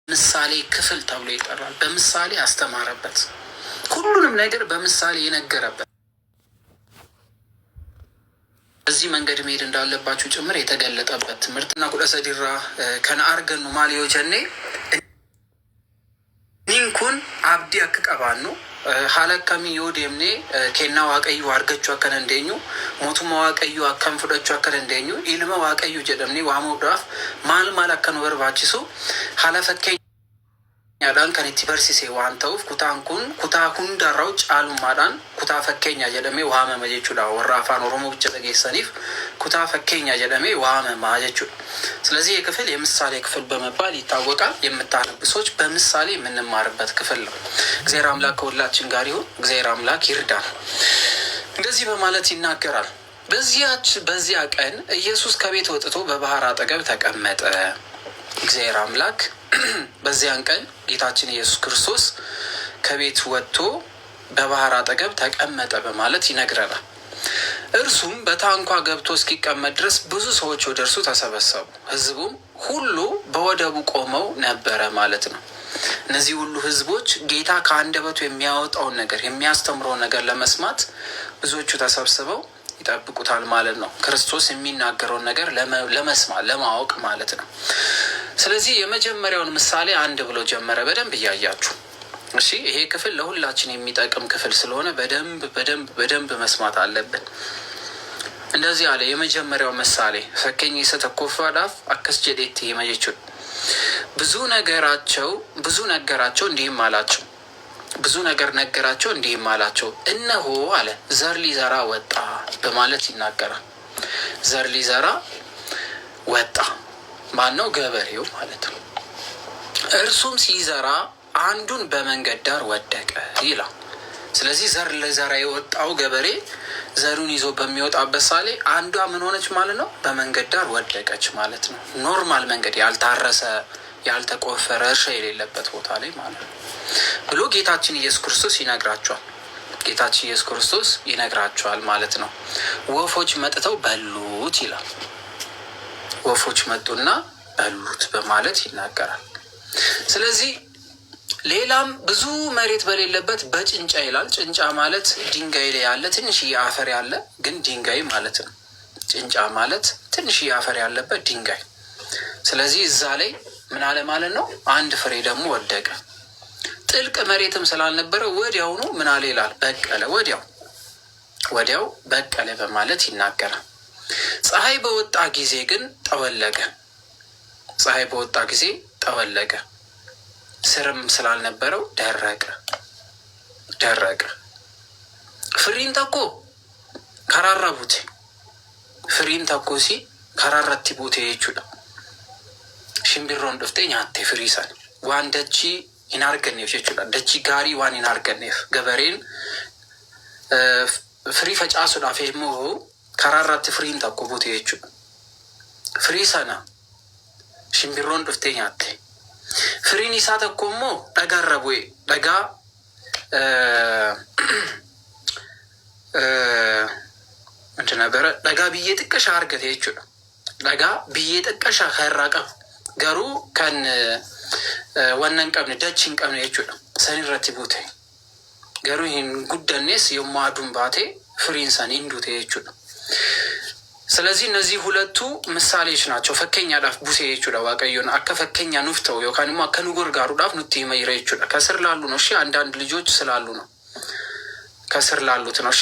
ምሳሌ ክፍል ተብሎ ይጠራል። በምሳሌ አስተማረበት፣ ሁሉንም ነገር በምሳሌ የነገረበት፣ በዚህ መንገድ መሄድ እንዳለባችሁ ጭምር የተገለጠበት ትምህርትና ቁደሰዲራ ከነአርገኑ ማሊዮ ጀኔ ኒንኩን አብዲ አክቀባኑ ሀለከሚ ዮዴምኔ ኬና ዋቀዩ አርገቹ አከነ እንደኙ ሞቱማ ዋቀዩ አከም ፍደቹ አከነ እንደኙ ኢልመ ዋቀዩ ጀደምኔ ዋሞዳፍ ማል ማል አከኑ በርባቺሱ ሀለፈኬ ያዳን ከንቲ በርሲሴ ዋንተውፍ ኩታን ኩን ኩታ ሁንዳራው ጫሉ ማዳን ኩታ ፈኬኛ ጀደሜ ዋመ መጀቹዳ ወራፋን ኦሮሞ ብቻ ተገሰኒፍ ኩታ ፈኬኛ ጀደሜ ዋመ ማጀቹ። ስለዚህ የክፍል የምሳሌ ክፍል በመባል ይታወቃል። የምታነብሶች በምሳሌ የምንማርበት ክፍል ነው። እግዚአብሔር አምላክ ከሁላችን ጋር ይሁን። እግዚአብሔር አምላክ ይርዳን። እንደዚህ በማለት ይናገራል። በዚያ ቀን ኢየሱስ ከቤት ወጥቶ በባህር አጠገብ ተቀመጠ። እግዚአብሔር አምላክ በዚያን ቀን ጌታችን ኢየሱስ ክርስቶስ ከቤት ወጥቶ በባህር አጠገብ ተቀመጠ በማለት ይነግረናል። እርሱም በታንኳ ገብቶ እስኪቀመጥ ድረስ ብዙ ሰዎች ወደ እርሱ ተሰበሰቡ። ሕዝቡም ሁሉ በወደቡ ቆመው ነበረ ማለት ነው። እነዚህ ሁሉ ሕዝቦች ጌታ ከአንደበቱ የሚያወጣውን ነገር የሚያስተምረውን ነገር ለመስማት ብዙዎቹ ተሰብስበው ይጠብቁታል ማለት ነው። ክርስቶስ የሚናገረውን ነገር ለመስማት ለማወቅ ማለት ነው። ስለዚህ የመጀመሪያውን ምሳሌ አንድ ብሎ ጀመረ። በደንብ እያያችሁ እሺ። ይሄ ክፍል ለሁላችን የሚጠቅም ክፍል ስለሆነ በደንብ መስማት አለብን። እንደዚህ አለ። የመጀመሪያው ምሳሌ ፈከኝ ሰተኮፋ ዳፍ አከስ ጀዴት የመጀቹ ብዙ ነገራቸው እንዲህም አላቸው። ብዙ ነገር ነገራቸው እንዲህም አላቸው። እነሆ አለ ዘር ሊዘራ ወጣ በማለት ይናገራል። ዘር ሊዘራ ወጣ ማን ነው? ገበሬው ማለት ነው። እርሱም ሲዘራ አንዱን በመንገድ ዳር ወደቀ ይላል። ስለዚህ ዘር ለዘራ የወጣው ገበሬ ዘሩን ይዞ በሚወጣበት ሳሌ አንዷ ምን ሆነች ማለት ነው? በመንገድ ዳር ወደቀች ማለት ነው። ኖርማል መንገድ፣ ያልታረሰ ያልተቆፈረ እርሻ የሌለበት ቦታ ላይ ማለት ነው ብሎ ጌታችን ኢየሱስ ክርስቶስ ይነግራቸዋል። ጌታችን ኢየሱስ ክርስቶስ ይነግራቸዋል ማለት ነው። ወፎች መጥተው በሉት ይላል። ወፎች መጡና በሉት በማለት ይናገራል። ስለዚህ ሌላም ብዙ መሬት በሌለበት በጭንጫ ይላል። ጭንጫ ማለት ድንጋይ ላይ ያለ ትንሽዬ አፈር ያለ ግን ድንጋይ ማለት ነው። ጭንጫ ማለት ትንሽዬ አፈር ያለበት ድንጋይ። ስለዚህ እዛ ላይ ምን አለ ማለት ነው? አንድ ፍሬ ደግሞ ወደቀ። ጥልቅ መሬትም ስላልነበረ ወዲያውኑ ምን አለ ይላል? በቀለ። ወዲያው በቀለ በማለት ይናገራል። ፀሐይ በወጣ ጊዜ ግን ጠወለገ። ፀሐይ በወጣ ጊዜ ጠወለገ። ስርም ስላልነበረው ደረቀ። ፍሪን ተኮ ከራረቡት ፍሪን ተኮ ሲ ከራረቲ ቦቴ ይችላል ሽምቢሮን ዶፍቴ ኛቴ ፍሪሳን ዋን ደቺ ኢናርገኔፍ ይችላል ደቺ ጋሪ ዋን ኢናርገኔፍ ገበሬን ፍሪ ፈጫሱ ዳፌሞ ከራራት ፍሪን ተኮ ቦቴ ይችላል ፍሪሳና ሽምቢሮን ዶፍቴ ኛቴ ፍሪን ኢሳ ተኮሞ ደጋረቡ ደጋ እንት ነበረ ደጋ ብዬ ጥቅሻ አርገት ይችላል ደጋ ብዬ ጥቅሻ ከራቀው ገሩ ከን ወነን ቀብነ ደችን ቀብነ ይችላል ሰኒረት ቦቴ ገሩ ይህን ጉደኔስ የማዱን ባቴ ፍሪንሰን ኢንዱቴ ይችላል። ስለዚህ እነዚህ ሁለቱ ምሳሌዎች ናቸው። ፈከኛ ዳፍ ቡሴ ይችላል ዋቀዩን አከፈከኛ ኑፍተው የካንማ ከንጉር ጋሩ ዳፍ ኑት ይመይረ ይችላል ከስር ላሉ ነው። እሺ አንዳንድ ልጆች ስላሉ ነው ከስር ላሉት ነው። እሺ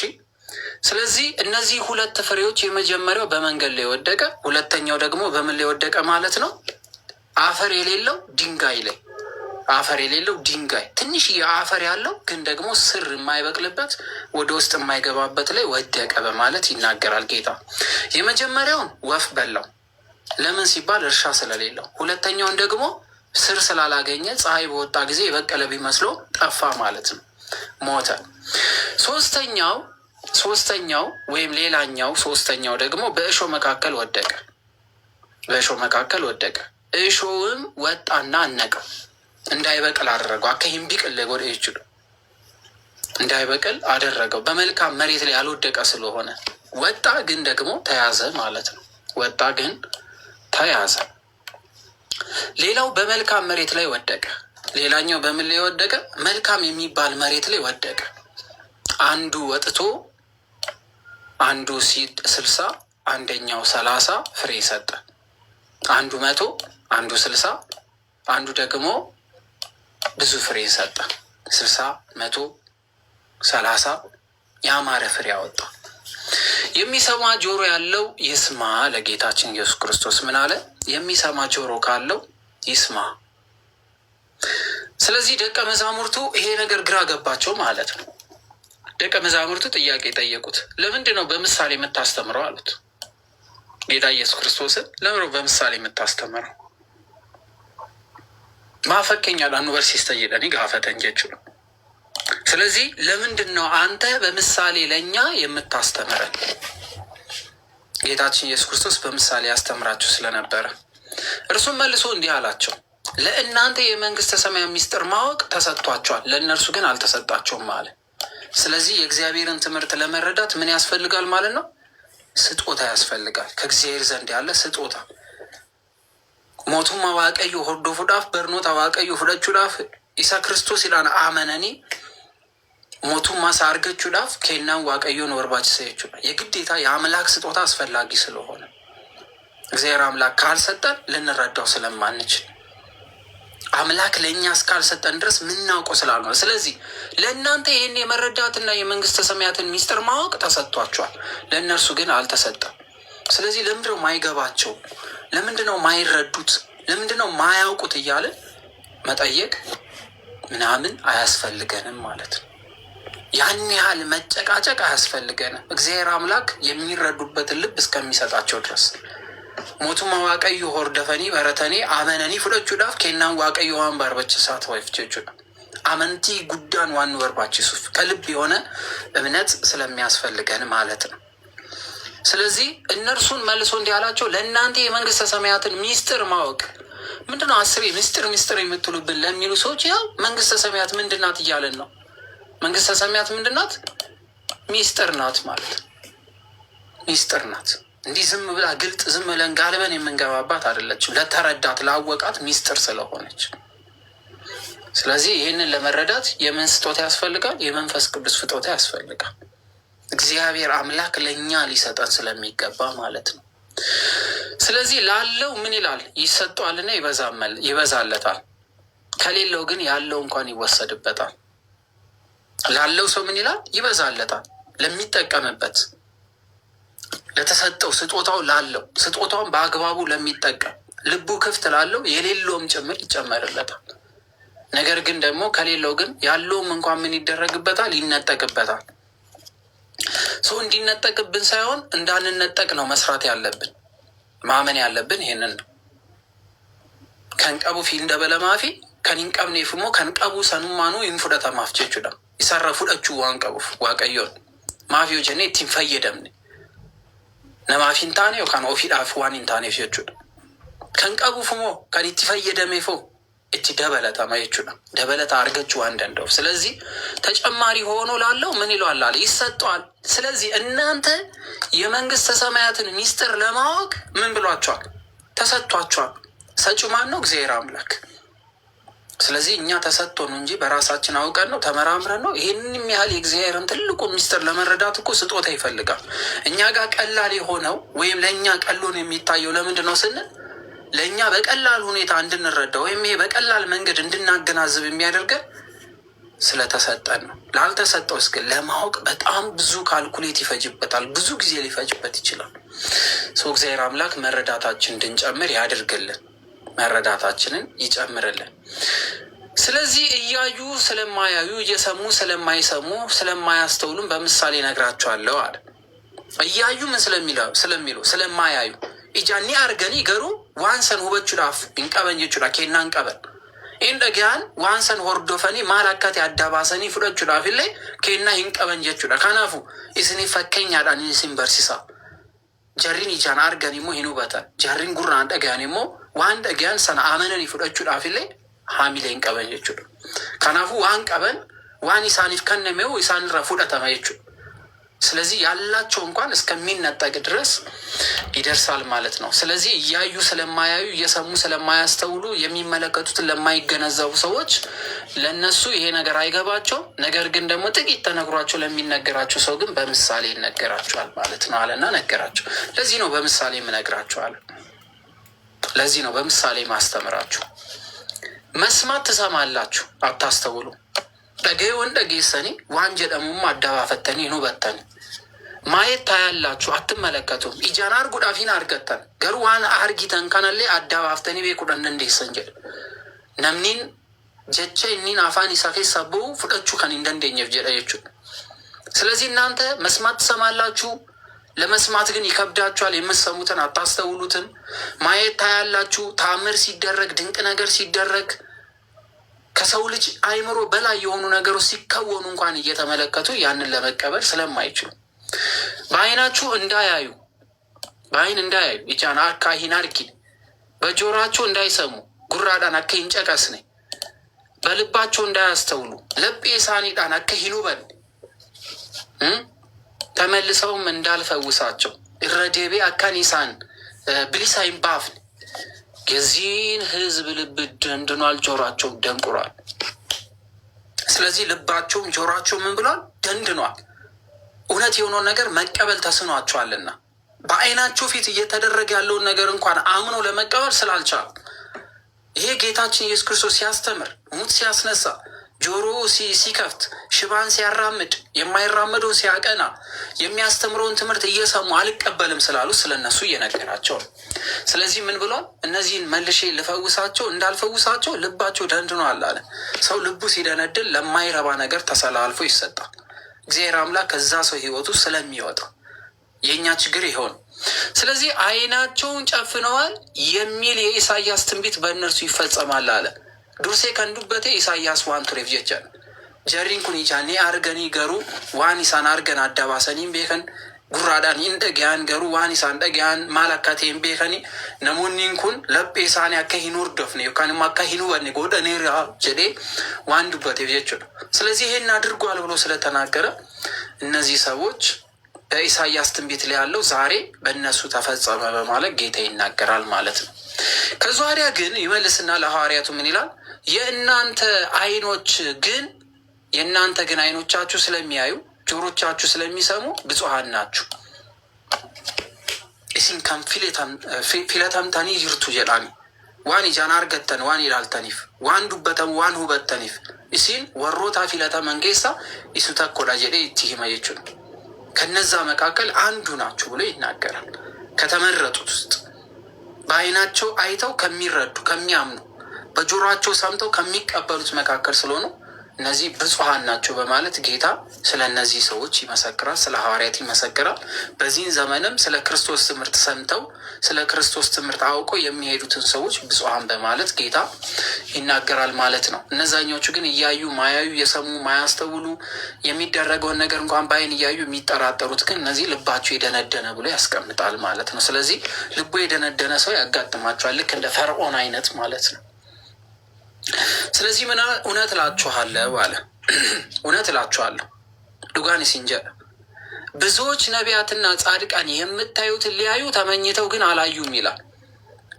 ስለዚህ እነዚህ ሁለት ፍሬዎች የመጀመሪያው በመንገድ ላይ ወደቀ፣ ሁለተኛው ደግሞ በምን ላይ ወደቀ ማለት ነው? አፈር የሌለው ድንጋይ ላይ። አፈር የሌለው ድንጋይ ትንሽ የአፈር ያለው ግን ደግሞ ስር የማይበቅልበት ወደ ውስጥ የማይገባበት ላይ ወደቀ በማለት ይናገራል ጌታ። የመጀመሪያውን ወፍ በላው፣ ለምን ሲባል እርሻ ስለሌለው። ሁለተኛውን ደግሞ ስር ስላላገኘ ፀሐይ በወጣ ጊዜ የበቀለ ቢመስሎ ጠፋ ማለት ነው፣ ሞተ። ሶስተኛው ወይም ሌላኛው ሶስተኛው ደግሞ በእሾህ መካከል ወደቀ። እሾህም ወጣና አነቀው፣ እንዳይበቅል አደረገው። አከይም ቢቅል ወደ ይችሉ እንዳይበቅል አደረገው። በመልካም መሬት ላይ ያልወደቀ ስለሆነ ወጣ፣ ግን ደግሞ ተያዘ ማለት ነው። ወጣ ግን ተያዘ። ሌላው በመልካም መሬት ላይ ወደቀ። ሌላኛው በምን ላይ ወደቀ? መልካም የሚባል መሬት ላይ ወደቀ። አንዱ ወጥቶ አንዱ 60 አንደኛው 30 ፍሬ ሰጠ። አንዱ 100 አንዱ 60 አንዱ ደግሞ ብዙ ፍሬ ሰጠ። 60 100 30 ያማረ ፍሬ አወጣ። የሚሰማ ጆሮ ያለው ይስማ። ለጌታችን ኢየሱስ ክርስቶስ ምን አለ? የሚሰማ ጆሮ ካለው ይስማ። ስለዚህ ደቀ መዛሙርቱ ይሄ ነገር ግራ ገባቸው ማለት ነው። ደቀ መዛሙርቱ ጥያቄ ጠየቁት። ለምንድን ነው በምሳሌ የምታስተምረው አሉት። ጌታ ኢየሱስ ክርስቶስን ለምንድን ነው በምሳሌ የምታስተምረው? ማፈከኛ ዳኑ በርሲስተየደኒ ጋፈተን ጀችሉ። ስለዚህ ለምንድን ነው አንተ በምሳሌ ለእኛ የምታስተምረን? ጌታችን ኢየሱስ ክርስቶስ በምሳሌ ያስተምራችሁ ስለነበረ እርሱም መልሶ እንዲህ አላቸው፣ ለእናንተ የመንግስተ ሰማያት ምስጢር ማወቅ ተሰጥቷቸዋል፣ ለእነርሱ ግን አልተሰጣቸውም አለ። ስለዚህ የእግዚአብሔርን ትምህርት ለመረዳት ምን ያስፈልጋል ማለት ነው? ስጦታ ያስፈልጋል። ከእግዚአብሔር ዘንድ ያለ ስጦታ። ሞቱም ዋቀዩ ሆርዶ ፉዳፍ በርኖት ዋቀዩ ፍደቹዳፍ ኢሳ ክርስቶስ ይላን አመነኒ ሞቱም ማሳርገቹዳፍ ኬናን ዋቀዩን ወርባች ሰየቹ። የግዴታ የአምላክ ስጦታ አስፈላጊ ስለሆነ እግዚአብሔር አምላክ ካልሰጠን ልንረዳው ስለማንችል አምላክ ለእኛ እስካልሰጠን ድረስ ምናውቀው ስላልሆነ፣ ስለዚህ ለእናንተ ይህን የመረዳትና የመንግስተ ሰማያትን ሚስጥር ማወቅ ተሰጥቷቸዋል፣ ለእነርሱ ግን አልተሰጠም። ስለዚህ ለምንድነው ማይገባቸው? ለምንድነው ማይረዱት? ለምንድነው ማያውቁት? እያለን መጠየቅ ምናምን አያስፈልገንም ማለት ነው። ያን ያህል መጨቃጨቅ አያስፈልገንም። እግዚአብሔር አምላክ የሚረዱበትን ልብ እስከሚሰጣቸው ድረስ ሞቱም ዋቀዩ ሆርደፈኒ በረተኔ አመነኒ ፍለቹዳፍ ኬናን ዋቀዩ ዋን ባርበች ሳት ወይፍቸቹ አመንቲ ጉዳን ዋን ወርባች ሱፍ ከልብ የሆነ እምነት ስለሚያስፈልገን ማለት ነው። ስለዚህ እነርሱን መልሶ እንዲህ አላቸው፣ ለእናንተ የመንግስተ ሰማያትን ሚስጥር ማወቅ ምንድነው? አስሬ ሚስጥር የምትሉብን ለሚሉ ሰዎች ያው መንግስተ ሰማያት ምንድናት እያለን ነው። መንግስተ ሰማያት ምንድናት? ሚስጥር ናት ማለት ነው። ሚስጥር ናት። እንዲህ ዝም ብላ ግልጥ ዝም ብለን ጋልበን የምንገባባት አይደለችም። ለተረዳት ላወቃት ሚስጥር ስለሆነች፣ ስለዚህ ይህንን ለመረዳት የምን ስጦታ ያስፈልጋል? የመንፈስ ቅዱስ ስጦታ ያስፈልጋል። እግዚአብሔር አምላክ ለእኛ ሊሰጠን ስለሚገባ ማለት ነው። ስለዚህ ላለው ምን ይላል? ይሰጠዋልና ይበዛለታል። ከሌለው ግን ያለው እንኳን ይወሰድበታል። ላለው ሰው ምን ይላል? ይበዛለታል። ለሚጠቀምበት ለተሰጠው ስጦታው ላለው ስጦታውን በአግባቡ ለሚጠቀም ልቡ ክፍት ላለው የሌለውም ጭምር ይጨመርለታል። ነገር ግን ደግሞ ከሌለው ግን ያለውም እንኳን ምን ይደረግበታል? ይነጠቅበታል። ሰው እንዲነጠቅብን ሳይሆን እንዳንነጠቅ ነው መስራት ያለብን። ማመን ያለብን ይሄንን ነው። ከንቀቡ ፊ እንደበለማፊ ከኒንቀብ ኔፍሞ ከንቀቡ ሰኑማኑ ኢንፉደታ ማፍቼቹ ዳ ይሰራ ፉደቹ ዋንቀቡ ዋቀዮን ማፊዮ ጀኔ ቲንፈየደምኔ ነማፊንታኔ ዮካን ኦፊዳፍ ዋኒንታኔ ፊዮቹ ከንቀቡ ፍሞ ከኒቲ ፈየደሜፎ እቲ ደበለታ ማየቹ ዳ ደበለታ አርገቹ አንደንደው። ስለዚህ ተጨማሪ ሆኖ ላለው ምን ይሏል አለ? ይሰጠዋል። ስለዚህ እናንተ የመንግስተ ሰማያትን ሚስጥር ለማወቅ ምን ብሏቸዋል? ተሰጥቷቸዋል። ሰጪው ማን ነው? እግዚአብሔር አምላክ። ስለዚህ እኛ ተሰጥቶን እንጂ በራሳችን አውቀን ነው ተመራምረን ነው። ይህንም ያህል የእግዚአብሔርን ትልቁ ሚስጥር ለመረዳት እኮ ስጦታ ይፈልጋል። እኛ ጋር ቀላል የሆነው ወይም ለእኛ ቀሎን የሚታየው ለምንድን ነው ስንል ለእኛ በቀላል ሁኔታ እንድንረዳ ወይም ይሄ በቀላል መንገድ እንድናገናዝብ የሚያደርገን ስለተሰጠን ነው። ላልተሰጠው እስከ ለማወቅ በጣም ብዙ ካልኩሌት ይፈጅበታል፣ ብዙ ጊዜ ሊፈጅበት ይችላል። ሰው እግዚአብሔር አምላክ መረዳታችን እንድንጨምር ያድርግልን፣ መረዳታችንን ይጨምርልን። ስለዚህ እያዩ ስለማያዩ እየሰሙ ስለማይሰሙ ስለማያስተውሉም በምሳሌ ነግራቸዋለሁ አለ። እያዩ ምን ስለሚሉ ስለማያዩ ኢጃኒ አርገኒ ገሩ ዋንሰን ሁበቹዳፍ እንቀበኝቹዳ ኬና እንቀበል ኢንደጊያን ዋንሰን ሆርዶፈኒ ማላካት ያዳባሰኒ ፍዶቹዳፍ ላይ ኬና እንቀበኝቹዳ ካናፉ ኢስኒ ፈከኛ ዳኒ ሲምበርሲሳ ጀሪን ኢጃን አርገኒ ሞ ሂኑበታ ጀሪን ጉራ አንደጊያን ሞ ዋን ደጊያን ሰና አመነኒ ፍዶቹዳፍ ላይ ሀሚሌ እንቀበኝቹዳ ካናፉ ዋን ቀበን ዋን ኢሳኒፍ ከነሜው ኢሳን ረፉዳ ተማይቹ ስለዚህ ያላቸው እንኳን እስከሚነጠቅ ድረስ ይደርሳል ማለት ነው። ስለዚህ እያዩ ስለማያዩ እየሰሙ ስለማያስተውሉ የሚመለከቱትን ለማይገነዘቡ ሰዎች ለነሱ ይሄ ነገር አይገባቸው። ነገር ግን ደግሞ ጥቂት ተነግሯቸው ለሚነገራቸው ሰው ግን በምሳሌ ይነገራቸዋል ማለት ነው አለና ነገራቸው። ለዚህ ነው በምሳሌ የምነግራቸዋል። ለዚህ ነው በምሳሌ ማስተምራችሁ። መስማት ትሰማላችሁ አታስተውሉ። ደገወን ደጌሰኒ ዋን ጀደሙም አደባፈተኒ ኑ በተኒ ማየት ታያላችሁ አትመለከቱም። ኢጃናር ጉዳፊን አርገተን ገሩ ዋን አርጊተን ከነሌ አደባፍተኒ ቤኩደን እንደሰን ጀ ነምኒን ጀቸ እኒን አፋን ኢሳኬ ሰቡ ፍቀቹ ከን እንደንደኘፍ ጀዳየቹ። ስለዚህ እናንተ መስማት ትሰማላችሁ፣ ለመስማት ግን ይከብዳችኋል። የምትሰሙትን አታስተውሉትም። ማየት ታያላችሁ፣ ታምር ሲደረግ ድንቅ ነገር ሲደረግ ከሰው ልጅ አይምሮ በላይ የሆኑ ነገሮች ሲከወኑ እንኳን እየተመለከቱ ያንን ለመቀበል ስለማይችሉ በአይናችሁ እንዳያዩ በአይን እንዳያዩ ይቻና አካሂን አርኪ በጆራችሁ እንዳይሰሙ ጉራዳን አከሂን ጨቀስ ነ በልባቸው እንዳያስተውሉ ለጴ ሳኒዳን አከሂኑ በል ተመልሰውም እንዳልፈውሳቸው እረዴቤ አካኒሳን ብሊሳይን ባፍን የዚህን ህዝብ ልብ ደንድኗል፣ ጆሯቸው ደንቁሯል። ስለዚህ ልባቸውም ጆሯቸው ምን ብሏል? ደንድኗል። እውነት የሆነውን ነገር መቀበል ተስኗቸዋልና በአይናቸው ፊት እየተደረገ ያለውን ነገር እንኳን አምኖ ለመቀበል ስላልቻሉ ይሄ ጌታችን ኢየሱስ ክርስቶስ ሲያስተምር፣ ሙት ሲያስነሳ፣ ጆሮ ሲከፍት፣ ሽባን ሲያራምድ፣ የማይራመደው ሲያቀና፣ የሚያስተምረውን ትምህርት እየሰሙ አልቀበልም ስላሉ ስለነሱ እየነገራቸው ነው። ስለዚህ ምን ብሏል? እነዚህን መልሼ ልፈውሳቸው እንዳልፈውሳቸው ልባቸው ደንድኗል አለ። ሰው ልቡ ሲደነድን ለማይረባ ነገር ተሰላልፎ ይሰጣል። እግዚአብሔር አምላክ ከዛ ሰው ህይወቱ ስለሚወጣ የእኛ ችግር ይሆን። ስለዚህ አይናቸውን ጨፍነዋል የሚል የኢሳያስ ትንቢት በእነርሱ ይፈጸማል አለ። ዱርሴ ከንዱበቴ ኢሳያስ ዋን ቱሬፍ ጀቻል ጀሪን ኩን ይቻኔ አርገኒ ገሩ ዋን ኢሳን አርገን አዳባሰኒን ቤከን ጉራዳን እንደጊያን ገሩ ዋን ኢሳን ደጊያን ማላካቴን ቤከኒ ነሞኒን ኩን ለጴ ኢሳን ያከሂኑ ርዶፍኔ ዮካንም አካሂኑ ወኔ ጎደኔ ራ ጀዴ ዋን ዱበቴ ጀቻል። ስለዚህ ይሄን አድርጓል ብሎ ስለተናገረ እነዚህ ሰዎች በኢሳያስ ትንቢት ላይ ያለው ዛሬ በእነሱ ተፈጸመ በማለት ጌታ ይናገራል ማለት ነው። ከዛ ወዲያ ግን ይመልስና ለሐዋርያቱ ምን ይላል? የእናንተ ግን አይኖቻችሁ ስለሚያዩ ጆሮቻችሁ ስለሚሰሙ ብፁዓን ናችሁ። ኢሲን ከም ፊለተምተኒ ይርቱ ጀዳኒ ዋን ኢጃን አርገተን ዋን ይላልተኒፍ ዋን ዱበተም ዋን ሁበተኒፍ ኢሲን ወሮታ ፊለተመን ኬሳ ኢሱ ተኮዳ ጀዴ ይትሂመ የቹን ከነዛ መካከል አንዱ ናችሁ ብሎ ይናገራል። ከተመረጡት ውስጥ በአይናቸው አይተው ከሚረዱ ከሚያምኑ፣ በጆሯቸው ሰምተው ከሚቀበሉት መካከል ስለሆኑ እነዚህ ብፁዓን ናቸው በማለት ጌታ ስለ እነዚህ ሰዎች ይመሰክራል፣ ስለ ሐዋርያት ይመሰክራል። በዚህን ዘመንም ስለ ክርስቶስ ትምህርት ሰምተው ስለ ክርስቶስ ትምህርት አውቀው የሚሄዱትን ሰዎች ብፁዓን በማለት ጌታ ይናገራል ማለት ነው። እነዛኞቹ ግን እያዩ ማያዩ፣ የሰሙ ማያስተውሉ፣ የሚደረገውን ነገር እንኳን በአይን እያዩ የሚጠራጠሩት ግን እነዚህ ልባቸው የደነደነ ብሎ ያስቀምጣል ማለት ነው። ስለዚህ ልቡ የደነደነ ሰው ያጋጥማቸዋል፣ ልክ እንደ ፈርዖን አይነት ማለት ነው። ስለዚህ ምን እውነት እላችኋለሁ አለ። እውነት እላችኋለሁ ዱጋኒ ሲንጀ ብዙዎች ነቢያትና ጻድቃን የምታዩትን ሊያዩ ተመኝተው ግን አላዩም ይላል።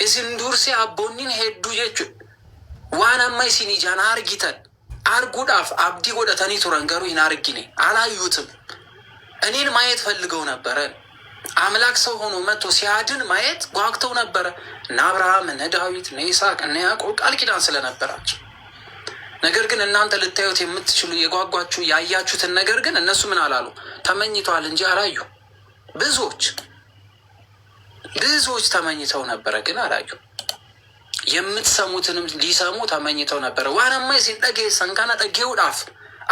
እዚን ዱርሴ አቦኒን ሄዱ ጀቹ ዋናማይ ሲኒጃን አርጊተን አርጉዳፍ አብዲ ጎደተኒ ቱረንገሩ ይናርጊኔ አላዩትም። እኔን ማየት ፈልገው ነበረ። አምላክ ሰው ሆኖ መጥቶ ሲያድን ማየት ጓግተው ነበረ። እነ አብርሃም፣ እነ ዳዊት፣ እነ ይስሐቅ፣ እነ ያዕቆብ ቃል ኪዳን ስለነበራቸው። ነገር ግን እናንተ ልታዩት የምትችሉ የጓጓችሁ ያያችሁትን ነገር ግን እነሱ ምን አላሉ? ተመኝተዋል እንጂ አላዩ። ብዙዎች ተመኝተው ነበረ ግን አላዩ። የምትሰሙትንም ሊሰሙ ተመኝተው ነበረ። ዋናማይ ሲንጠጌ ሰንካና ጠጌው ዳፍ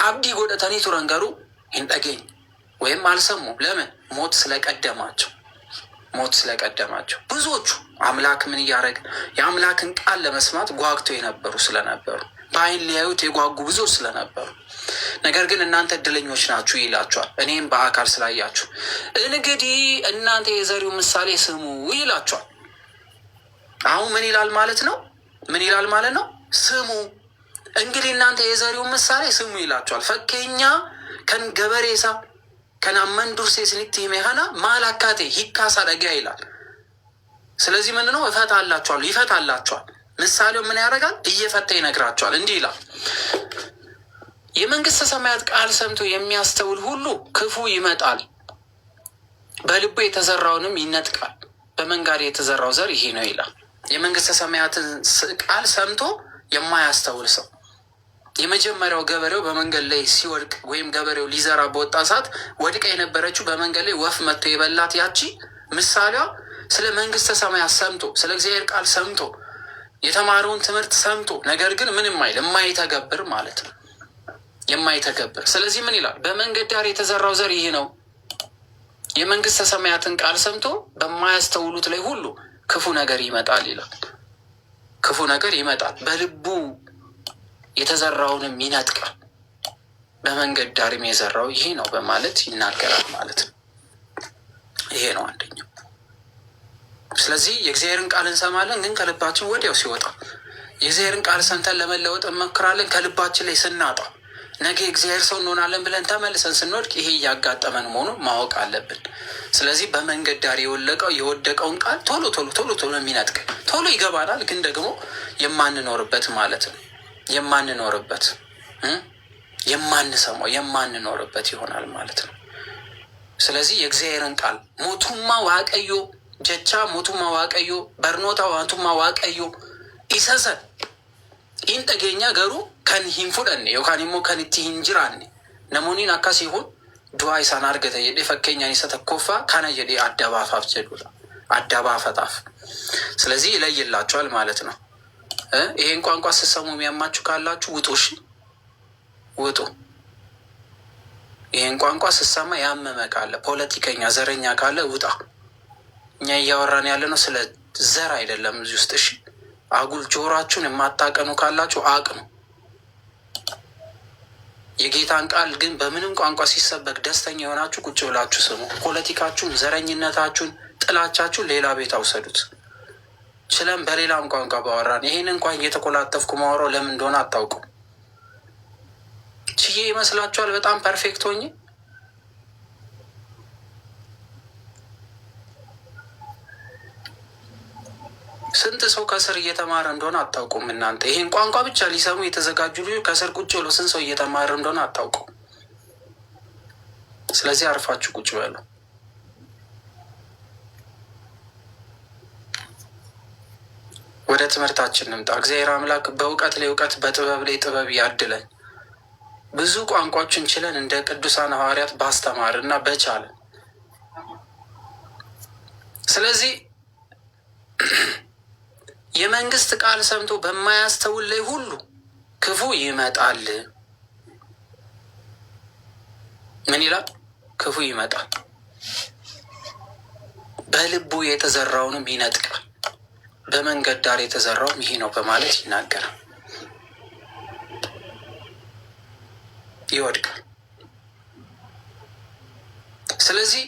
አብዲ ጎደተኒ ቱረንገሩ ይንጠጌኝ ወይም አልሰሙ። ለምን? ሞት ስለቀደማቸው ብዙዎቹ አምላክ ምን እያደረገ የአምላክን ቃል ለመስማት ጓግተው የነበሩ ስለነበሩ በአይን ሊያዩት የጓጉ ብዙዎች ስለነበሩ፣ ነገር ግን እናንተ እድለኞች ናችሁ ይላቸዋል። እኔም በአካል ስላያችሁ እንግዲህ እናንተ የዘሪው ምሳሌ ስሙ ይላቸዋል። አሁን ምን ይላል ማለት ነው? ስሙ እንግዲህ እናንተ የዘሪው ምሳሌ ስሙ ይላቸዋል። ፈኬኛ ከን ገበሬሳ ከናመን ዱርሴ ስኒት ሂሜሃና ማላካቴ ሂካሳ ደጋ ይላል። ስለዚህ ምን ነው እፈታላችኋል፣ ይፈታላችኋል። ምሳሌው ምን ያደርጋል? እየፈታ ይነግራችኋል። እንዲህ ይላል፣ የመንግስተ ሰማያት ቃል ሰምቶ የሚያስተውል ሁሉ ክፉ ይመጣል፣ በልቡ የተዘራውንም ይነጥቃል። በመንጋድ የተዘራው ዘር ይሄ ነው ይላል። የመንግስተ ሰማያትን ቃል ሰምቶ የማያስተውል ሰው፣ የመጀመሪያው ገበሬው በመንገድ ላይ ሲወድቅ ወይም ገበሬው ሊዘራ በወጣ ሰዓት ወድቃ የነበረችው በመንገድ ላይ ወፍ መጥቶ የበላት ያቺ ምሳሌዋ ስለ መንግስተ ሰማያት ሰምቶ ስለ እግዚአብሔር ቃል ሰምቶ የተማረውን ትምህርት ሰምቶ ነገር ግን ምንም አይል የማይተገብር ማለት ነው፣ የማይተገብር። ስለዚህ ምን ይላል? በመንገድ ዳር የተዘራው ዘር ይህ ነው። የመንግስተ ሰማያትን ቃል ሰምቶ በማያስተውሉት ላይ ሁሉ ክፉ ነገር ይመጣል ይላል። ክፉ ነገር ይመጣል፣ በልቡ የተዘራውንም ይነጥቃል። በመንገድ ዳርም የዘራው ይሄ ነው በማለት ይናገራል ማለት ነው። ይሄ ነው አንደኛው። ስለዚህ የእግዚአብሔርን ቃል እንሰማለን፣ ግን ከልባችን ወዲያው ሲወጣ፣ የእግዚአብሔርን ቃል ሰምተን ለመለወጥ እንሞክራለን፣ ከልባችን ላይ ስናጣ፣ ነገ እግዚአብሔር ሰው እንሆናለን ብለን ተመልሰን ስንወድቅ ይሄ እያጋጠመን መሆኑን ማወቅ አለብን። ስለዚህ በመንገድ ዳር የወደቀውን ቃል ቶሎ ቶሎ ቶሎ ቶሎ የሚነጥቅ ቶሎ ይገባናል፣ ግን ደግሞ የማንኖርበት ማለት ነው፣ የማንኖርበት የማንሰማው የማንኖርበት ይሆናል ማለት ነው። ስለዚህ የእግዚአብሔርን ቃል ሞቱማ ዋቀዮ ጀቻ ሞቱማ ዋቀዮ በርኖታ ዋቱማ ዋቀዮ ኢሰሰን ኢንጠገኛ ገሩ ከን ሂንፉደን ዮካን ሞ ከንቲ ሂንጅራን ነሞኒን አካ ሲሆን ዱዋ ኢሳን አርገተ የዴ ፈከኛን ይሰተኮፋ ካነ የዴ አደባፋፍ ጀዱላ አደባፈጣፍ። ስለዚህ ይለይላቸዋል ማለት ነው። ይሄን ቋንቋ ስትሰሙ የሚያማችሁ ካላችሁ ውጡ፣ እሺ ውጡ። ይሄን ቋንቋ ስትሰማ ያመመ ካለ ፖለቲከኛ ዘረኛ ካለ ውጣ። እኛ እያወራን ያለ ነው ስለ ዘር አይደለም እዚህ ውስጥ። እሺ አጉል ጆሯችሁን የማታቀኑ ካላችሁ አቅኑ። የጌታን ቃል ግን በምንም ቋንቋ ሲሰበክ ደስተኛ የሆናችሁ ቁጭ ብላችሁ ስሙ። ፖለቲካችሁን፣ ዘረኝነታችሁን፣ ጥላቻችሁን ሌላ ቤት አውሰዱት። ችለም በሌላም ቋንቋ ባወራን ይሄን እንኳን እየተኮላተፍኩ ማወራው ለምን እንደሆነ አታውቁም። ችዬ ይመስላችኋል በጣም ፐርፌክት ሆኜ? ስንት ሰው ከስር እየተማረ እንደሆነ አታውቁም እናንተ። ይሄን ቋንቋ ብቻ ሊሰሙ የተዘጋጁ ልጆች ከስር ቁጭ ብሎ ስንት ሰው እየተማረ እንደሆነ አታውቁም። ስለዚህ አርፋችሁ ቁጭ በሉ። ወደ ትምህርታችን እንምጣ። እግዚአብሔር አምላክ በእውቀት ላይ እውቀት በጥበብ ላይ ጥበብ ያድለን። ብዙ ቋንቋዎችን ችለን እንደ ቅዱሳን ሐዋርያት ባስተማር እና በቻለን። ስለዚህ የመንግስት ቃል ሰምቶ በማያስተውል ላይ ሁሉ ክፉ ይመጣል። ምን ይላል? ክፉ ይመጣል፣ በልቡ የተዘራውንም ይነጥቃል። በመንገድ ዳር የተዘራውም ይሄ ነው በማለት ይናገራል። ይወድቃል። ስለዚህ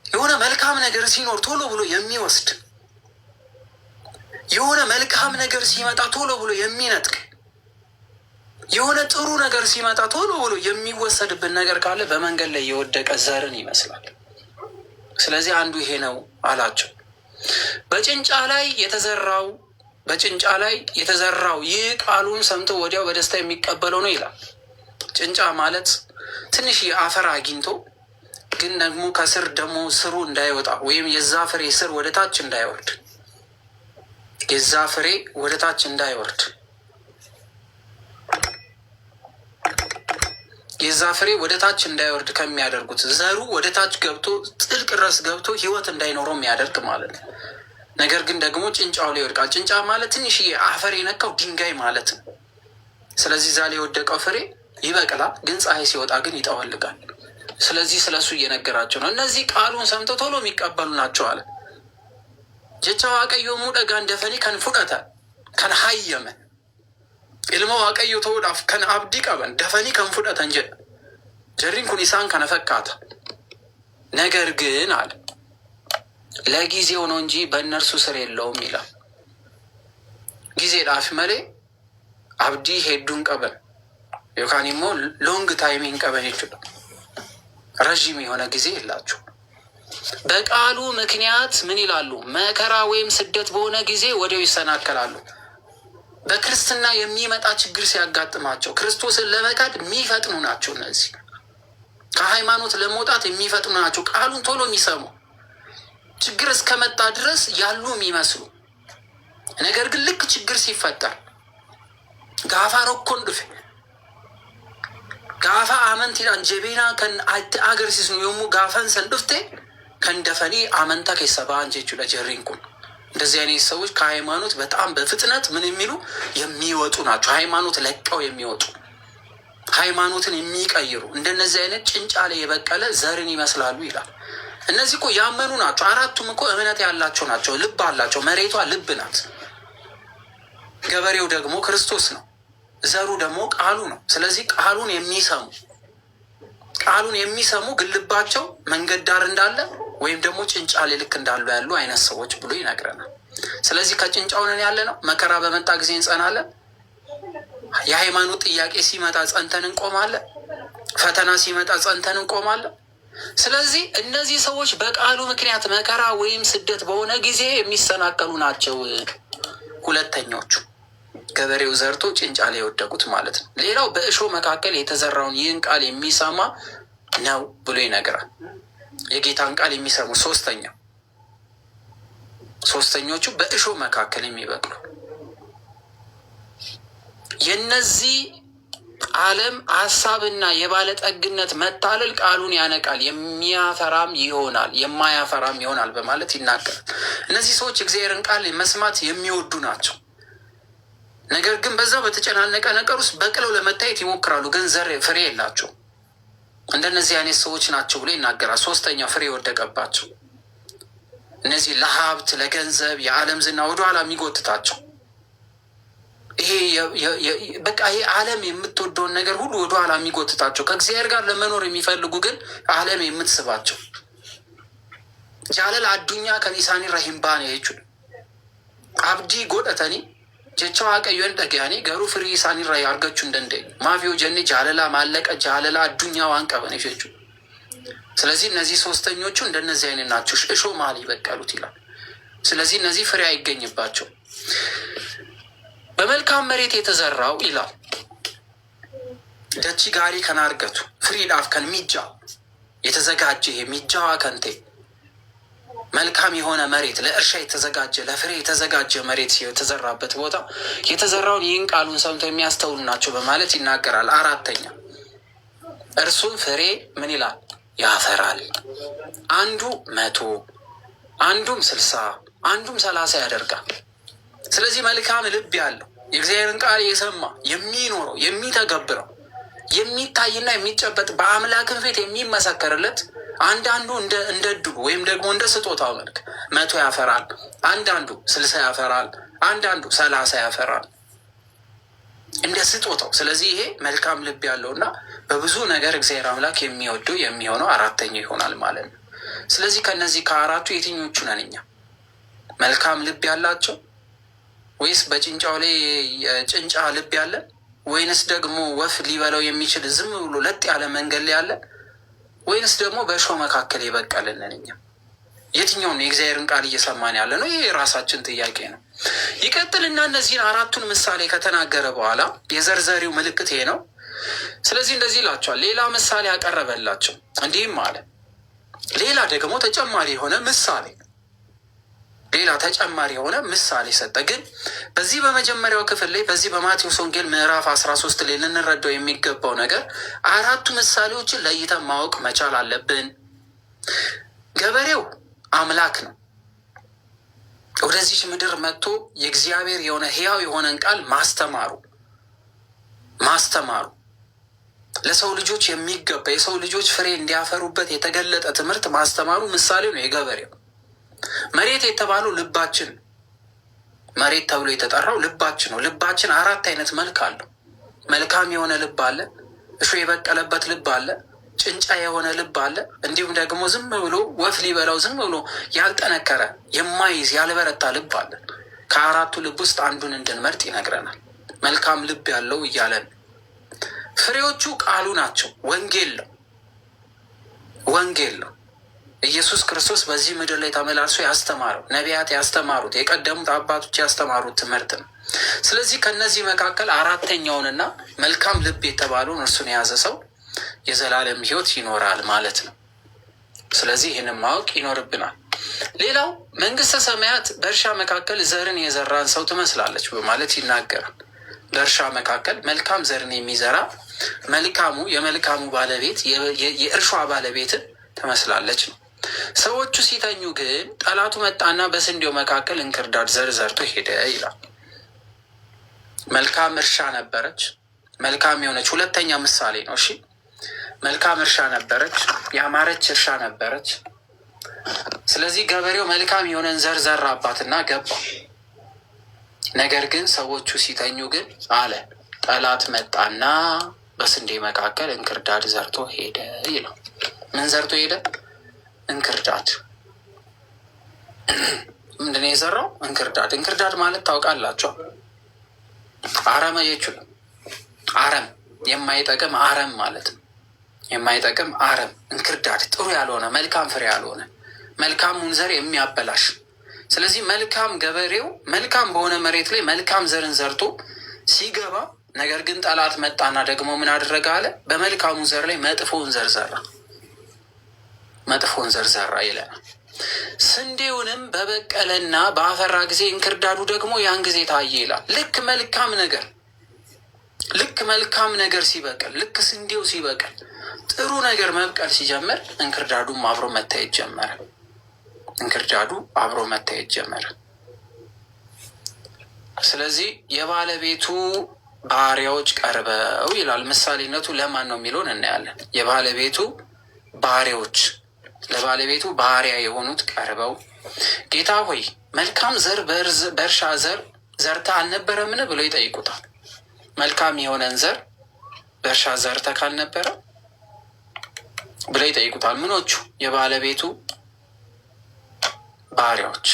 የሆነ መልካም ነገር ሲኖር ቶሎ ብሎ የሚወስድ፣ የሆነ መልካም ነገር ሲመጣ ቶሎ ብሎ የሚነጥቅ፣ የሆነ ጥሩ ነገር ሲመጣ ቶሎ ብሎ የሚወሰድብን ነገር ካለ በመንገድ ላይ የወደቀ ዘርን ይመስላል። ስለዚህ አንዱ ይሄ ነው አላቸው። በጭንጫ ላይ የተዘራው ይህ ቃሉን ሰምቶ ወዲያው በደስታ የሚቀበለው ነው ይላል። ጭንጫ ማለት ትንሽ የአፈር አግኝቶ ግን ደግሞ ከስር ደግሞ ስሩ እንዳይወጣ ወይም የዛ ፍሬ ስር ወደ ታች እንዳይወርድ የዛ ፍሬ ወደ ታች እንዳይወርድ ከሚያደርጉት ዘሩ ወደ ታች ገብቶ ጥልቅ ድረስ ገብቶ ሕይወት እንዳይኖረው የሚያደርግ ማለት ነው። ነገር ግን ደግሞ ጭንጫው ላይ ይወድቃል። ጭንጫ ማለት ትንሽ አፈር የነካው ድንጋይ ማለት ነው። ስለዚህ ዛ ላይ የወደቀው ፍሬ ይበቅላል፣ ግን ፀሐይ ሲወጣ ግን ይጠወልጋል። ስለዚህ ስለሱ እየነገራቸው ነው። እነዚህ ቃሉን ሰምተው ቶሎ የሚቀበሉ ናቸው አለ። ጀቻ ዋቀዮ ሙደጋ እንደፈኒ ከንፉቀተ ከንሀየመ ilma waaqayyo ta'uudhaaf kan abdii qaban dafanii kan fudhatan jedha. Jarriin kun isaan kana fakkaata. ነገር ግን አለ ለጊዜው ነው እንጂ በእነርሱ ስር የለውም ይላል። ጊዜedhaaf malee abdii hedduun qaban yookaan immoo long time hin qaban jechuudha. ረዥም የሆነ ጊዜ የላችሁ። በቃሉ ምክንያት ምን ይላሉ? መከራ ወይም ስደት በሆነ ጊዜ ወዲያው ይሰናከላሉ። በክርስትና የሚመጣ ችግር ሲያጋጥማቸው ክርስቶስን ለመካድ የሚፈጥኑ ናቸው። እነዚህ ከሃይማኖት ለመውጣት የሚፈጥኑ ናቸው። ቃሉን ቶሎ የሚሰሙ ችግር እስከመጣ ድረስ ያሉ የሚመስሉ ነገር ግን ልክ ችግር ሲፈጠር ጋፋ ሮኮን ዱፌ ጋፋ አመንቲ ጀቤና ከን አገር ሲስ ነው የሙ ጋፈን ሰንዱፍቴ ከንደፈኒ አመንታ ከሰባ አንጀቹ ለጀሪንኩን እንደዚህ አይነት ሰዎች ከሃይማኖት በጣም በፍጥነት ምን የሚሉ የሚወጡ ናቸው። ሃይማኖት ለቀው የሚወጡ ሃይማኖትን የሚቀይሩ እንደነዚህ አይነት ጭንጫ ላይ የበቀለ ዘርን ይመስላሉ ይላል። እነዚህ እኮ ያመኑ ናቸው። አራቱም እኮ እምነት ያላቸው ናቸው። ልብ አላቸው። መሬቷ ልብ ናት። ገበሬው ደግሞ ክርስቶስ ነው። ዘሩ ደግሞ ቃሉ ነው። ስለዚህ ቃሉን የሚሰሙ ግን ልባቸው መንገድ ዳር እንዳለ ወይም ደግሞ ጭንጫ ላይ ልክ እንዳሉ ያሉ አይነት ሰዎች ብሎ ይነግረናል። ስለዚህ ከጭንጫው ነን ያለ ነው። መከራ በመጣ ጊዜ እንጸናለን። የሃይማኖት ጥያቄ ሲመጣ ጸንተን እንቆማለን። ፈተና ሲመጣ ጸንተን እንቆማለን። ስለዚህ እነዚህ ሰዎች በቃሉ ምክንያት መከራ ወይም ስደት በሆነ ጊዜ የሚሰናከሉ ናቸው። ሁለተኞቹ ገበሬው ዘርቶ ጭንጫ ላይ የወደቁት ማለት ነው። ሌላው በእሾህ መካከል የተዘራውን ይህን ቃል የሚሰማ ነው ብሎ ይነግራል። የጌታን ቃል የሚሰሙ ሶስተኞቹ በእሾህ መካከል የሚበቅሉ የነዚህ ዓለም ሀሳብና የባለጠግነት መታለል ቃሉን ያነቃል፣ የሚያፈራም ይሆናል፣ የማያፈራም ይሆናል በማለት ይናገራል። እነዚህ ሰዎች እግዚአብሔርን ቃል መስማት የሚወዱ ናቸው። ነገር ግን በዛው በተጨናነቀ ነገር ውስጥ በቅለው ለመታየት ይሞክራሉ፣ ግን ዘር ፍሬ የላቸው። እንደነዚህ አይነት ሰዎች ናቸው ብሎ ይናገራል። ሶስተኛው ፍሬ የወደቀባቸው እነዚህ ለሀብት ለገንዘብ የዓለም ዝና ወደኋላ የሚጎትታቸው ይሄ በቃ ይሄ ዓለም የምትወደውን ነገር ሁሉ ወደኋላ የሚጎትታቸው ከእግዚአብሔር ጋር ለመኖር የሚፈልጉ ግን ዓለም የምትስባቸው ጃለል አዱኛ ከኒሳኒ ረሂምባ ነው የቹ አብዲ ጎደተኒ ጀቻ ዋቀዮን ደጋኒ ገሩ ፍሪ ሳኒ ራይ አርገቹ እንደንደ ማፊዮ ጀኒ ጃለላ ማለቀ ጃለላ አዱኛ ዋንቀበን ይፈጩ። ስለዚህ እነዚህ ሶስተኞቹ እንደነዚህ አይነት ናቸው። እሾህ መሃል ይበቀሉት ይላል። ስለዚህ እነዚህ ፍሬ አይገኝባቸው። በመልካም መሬት የተዘራው ይላል ደቺ ጋሪ ከናርገቱ ፍሪ ዳፍ ከንሚጃ የተዘጋጀ የሚጃዋ ከንቴ መልካም የሆነ መሬት ለእርሻ የተዘጋጀ ለፍሬ የተዘጋጀ መሬት የተዘራበት ቦታ የተዘራውን ይህን ቃሉን ሰምተው የሚያስተውሉ ናቸው በማለት ይናገራል። አራተኛ እርሱም ፍሬ ምን ይላል? ያፈራል። አንዱ 100 አንዱም 60 አንዱም 30 ያደርጋል። ስለዚህ መልካም ልብ ያለው የእግዚአብሔርን ቃል የሰማ የሚኖረው የሚተገብረው የሚታይና የሚጨበጥ በአምላክን ፊት የሚመሰከርለት አንዳንዱ እንደ እድሉ ወይም ደግሞ እንደ ስጦታው መልክ 100 ያፈራል፣ አንዳንዱ 60 ያፈራል፣ አንዳንዱ 30 ያፈራል እንደ ስጦታው። ስለዚህ ይሄ መልካም ልብ ያለውና በብዙ ነገር እግዚአብሔር አምላክ የሚወደው የሚሆነው አራተኛው ይሆናል ማለት ነው። ስለዚህ ከነዚህ ከአራቱ የትኞቹ ነን እኛ? መልካም ልብ ያላቸው ወይስ በጭንጫው ላይ ጭንጫ ልብ ያለን ወይንስ ደግሞ ወፍ ሊበላው የሚችል ዝም ብሎ ለጥ ያለ መንገድ ላይ ያለ ወይንስ ደግሞ በእሾህ መካከል የበቀልን ነን እኛ? የትኛውን የእግዚአብሔርን ቃል እየሰማን ያለ ነው? ይህ የራሳችን ጥያቄ ነው። ይቀጥልና እነዚህን አራቱን ምሳሌ ከተናገረ በኋላ የዘርዘሪው ምልክት ይሄ ነው። ስለዚህ እንደዚህ ይላቸዋል። ሌላ ምሳሌ ያቀረበላቸው እንዲህም አለ። ሌላ ደግሞ ተጨማሪ የሆነ ምሳሌ ሰጠ። ግን በዚህ በመጀመሪያው ክፍል ላይ በዚህ በማቴዎስ ወንጌል ምዕራፍ 13 ላይ ልንረዳው የሚገባው ነገር አራቱ ምሳሌዎችን ለይተን ማወቅ መቻል አለብን። ገበሬው አምላክ ነው። ወደዚች ምድር መጥቶ የእግዚአብሔር የሆነ ሕያው የሆነን ቃል ማስተማሩ ለሰው ልጆች የሚገባ የሰው ልጆች ፍሬ እንዲያፈሩበት የተገለጠ ትምህርት ማስተማሩ ምሳሌ ነው የገበሬው። መሬት የተባለው ልባችን፣ መሬት ተብሎ የተጠራው ልባችን ነው። ልባችን 4 አይነት መልክ አለው። መልካም የሆነ ልብ አለ፣ እሾህ የበቀለበት ልብ አለ፣ ጭንጫ የሆነ ልብ አለ፣ እንዲሁም ደግሞ ዝም ብሎ ወፍ ሊበላው ዝም ብሎ ያልጠነከረ የማይዝ ያልበረታ ልብ አለ። ከአራቱ ልብ ውስጥ አንዱን እንድንመርጥ ይነግረናል። መልካም ልብ ያለው እያለን ፍሬዎቹ ቃሉ ናቸው፣ ወንጌል ነው። ወንጌል ነው። ኢየሱስ ክርስቶስ በዚህ ምድር ላይ ተመላልሶ ያስተማረው፣ ነቢያት ያስተማሩት፣ የቀደሙት አባቶች ያስተማሩት ትምህርት ነው። ስለዚህ ከነዚህ መካከል አራተኛውንና መልካም ልብ የተባለውን እርሱን የያዘ ሰው የዘላለም ሕይወት ይኖራል ማለት ነው። ስለዚህ ይህንን ማወቅ ይኖርብናል። ሌላው መንግስተ ሰማያት በእርሻ መካከል ዘርን የዘራን ሰው ትመስላለች በማለት ይናገራል። በእርሻ መካከል መልካም ዘርን የሚዘራ መልካሙ የመልካሙ ባለቤት የእርሻ ባለቤትን ትመስላለች ነው። ሰዎቹ ሲተኙ ግን ጠላቱ መጣና በስንዴው መካከል እንክርዳድ ዘር ዘርቶ ሄደ ይላል። መልካም እርሻ ነበረች፣ መልካም የሆነች ሁለተኛ ምሳሌ ነው። እሺ መልካም እርሻ ነበረች፣ ያማረች እርሻ ነበረች። ስለዚህ ገበሬው መልካም የሆነን ዘር ዘራባትና ገባ። ነገር ግን ሰዎቹ ሲተኙ ግን አለ ጠላት መጣና በስንዴ መካከል እንክርዳድ ዘርቶ ሄደ ይላል። ምን ዘርቶ ሄደ? እንክርዳድ። ምንድን ነው የዘራው? እንክርዳድ። እንክርዳድ ማለት ታውቃላቸው፣ አረም አይችልም። አረም የማይጠቅም አረም ማለት ነው። የማይጠቅም አረም እንክርዳድ፣ ጥሩ ያልሆነ መልካም ፍሬ ያልሆነ መልካሙን ዘር የሚያበላሽ። ስለዚህ መልካም ገበሬው መልካም በሆነ መሬት ላይ መልካም ዘርን ዘርቶ ሲገባ፣ ነገር ግን ጠላት መጣና ደግሞ ምን አደረገ አለ? በመልካሙ ዘር ላይ መጥፎውን ዘር ዘራ። መጥፎውን ዘር ዘራ ይለናል። ስንዴውንም በበቀለና በአፈራ ጊዜ እንክርዳዱ ደግሞ ያን ጊዜ ታየ ይላል። ልክ መልካም ነገር ሲበቅል፣ ልክ ስንዴው ሲበቅል፣ ጥሩ ነገር መብቀል ሲጀምር እንክርዳዱም አብሮ መታየት ጀመረ። እንክርዳዱ አብሮ መታየት ጀመረ። ስለዚህ የባለቤቱ ባሪያዎች ቀርበው ይላል። ምሳሌነቱ ለማን ነው የሚለውን እናያለን። የባለቤቱ ባሪያዎች፣ ለባለቤቱ ባሪያ የሆኑት ቀርበው ጌታ ሆይ መልካም ዘር በእርሻ ዘርተህ አልነበረምን ብለው ይጠይቁታል። መልካም የሆነን ዘር በእርሻ ዘርተህ ካልነበረ ብለው ይጠይቁታል። ምኖቹ? የባለቤቱ ባሪያዎች።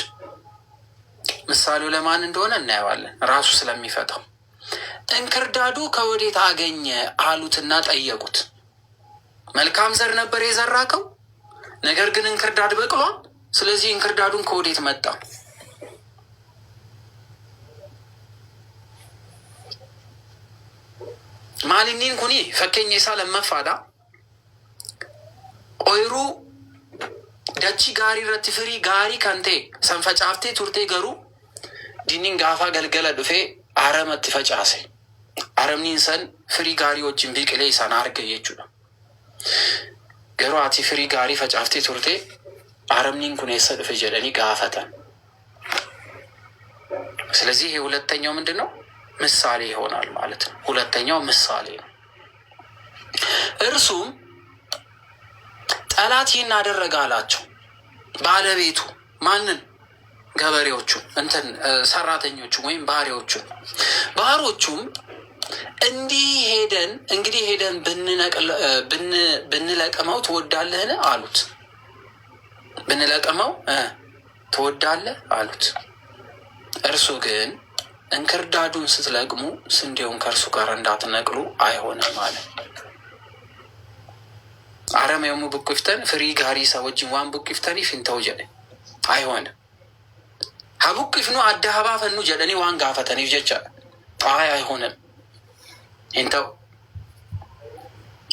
ምሳሌው ለማን እንደሆነ እናየዋለን ራሱ ስለሚፈታው። እንክርዳዱ ከወዴት አገኘ አሉትና ጠየቁት። መልካም ዘር ነበር የዘራከው፣ ነገር ግን እንክርዳድ በቅሏል። ስለዚህ እንክርዳዱን ከወዴት መጣ? ማሊኒን ኩኒ ፈኬኝ ሳ ለመፋዳ ኦይሩ ደቺ ጋሪ ረት ፍሪ ጋሪ ከንቴ ሰንፈጫፍቴ ቱርቴ ገሩ ዲኒን ጋፋ ገልገለ ዱፌ አረመት ፈጫሴ አረምኒን ሰን ፍሪ ጋሪዎችን ቢቅሌ ሳን አርገ የቹ ነው ገሩ አቲ ፍሪ ጋሪ ፈጫፍቴ ቱርቴ አረምኒን ኩኔ ሰድፍ ጀለኒ ጋፈተን። ስለዚህ ይሄ ሁለተኛው ምንድን ነው? ምሳሌ ይሆናል ማለት ነው። ሁለተኛው ምሳሌ ነው። እርሱም ጠላት ይህን አደረገ አላቸው። ባለቤቱ ማንን? ገበሬዎቹ፣ ሰራተኞቹ ወይም ባሪያዎቹ። ባሮቹም እንግዲህ ሄደን ብንለቅመው ትወዳለህን አሉት። ብንለቅመው ትወዳለህ አሉት። እርሱ ግን እንክርዳዱን ስትለቅሙ ስንዴውን ከእርሱ ጋር እንዳትነቅሉ አይሆንም አለ። አረመሙ ብቁፍተን ፍሪ ጋሪ ሰዎችን ዋን ብቁፍተኒ ፊንተው ጀደ አይሆንም። ሀቡቅፍኑ አዳሀባ ፈኑ ጀደኒ ዋን ጋፈተን ይጀቻ አይሆንም። ይንተው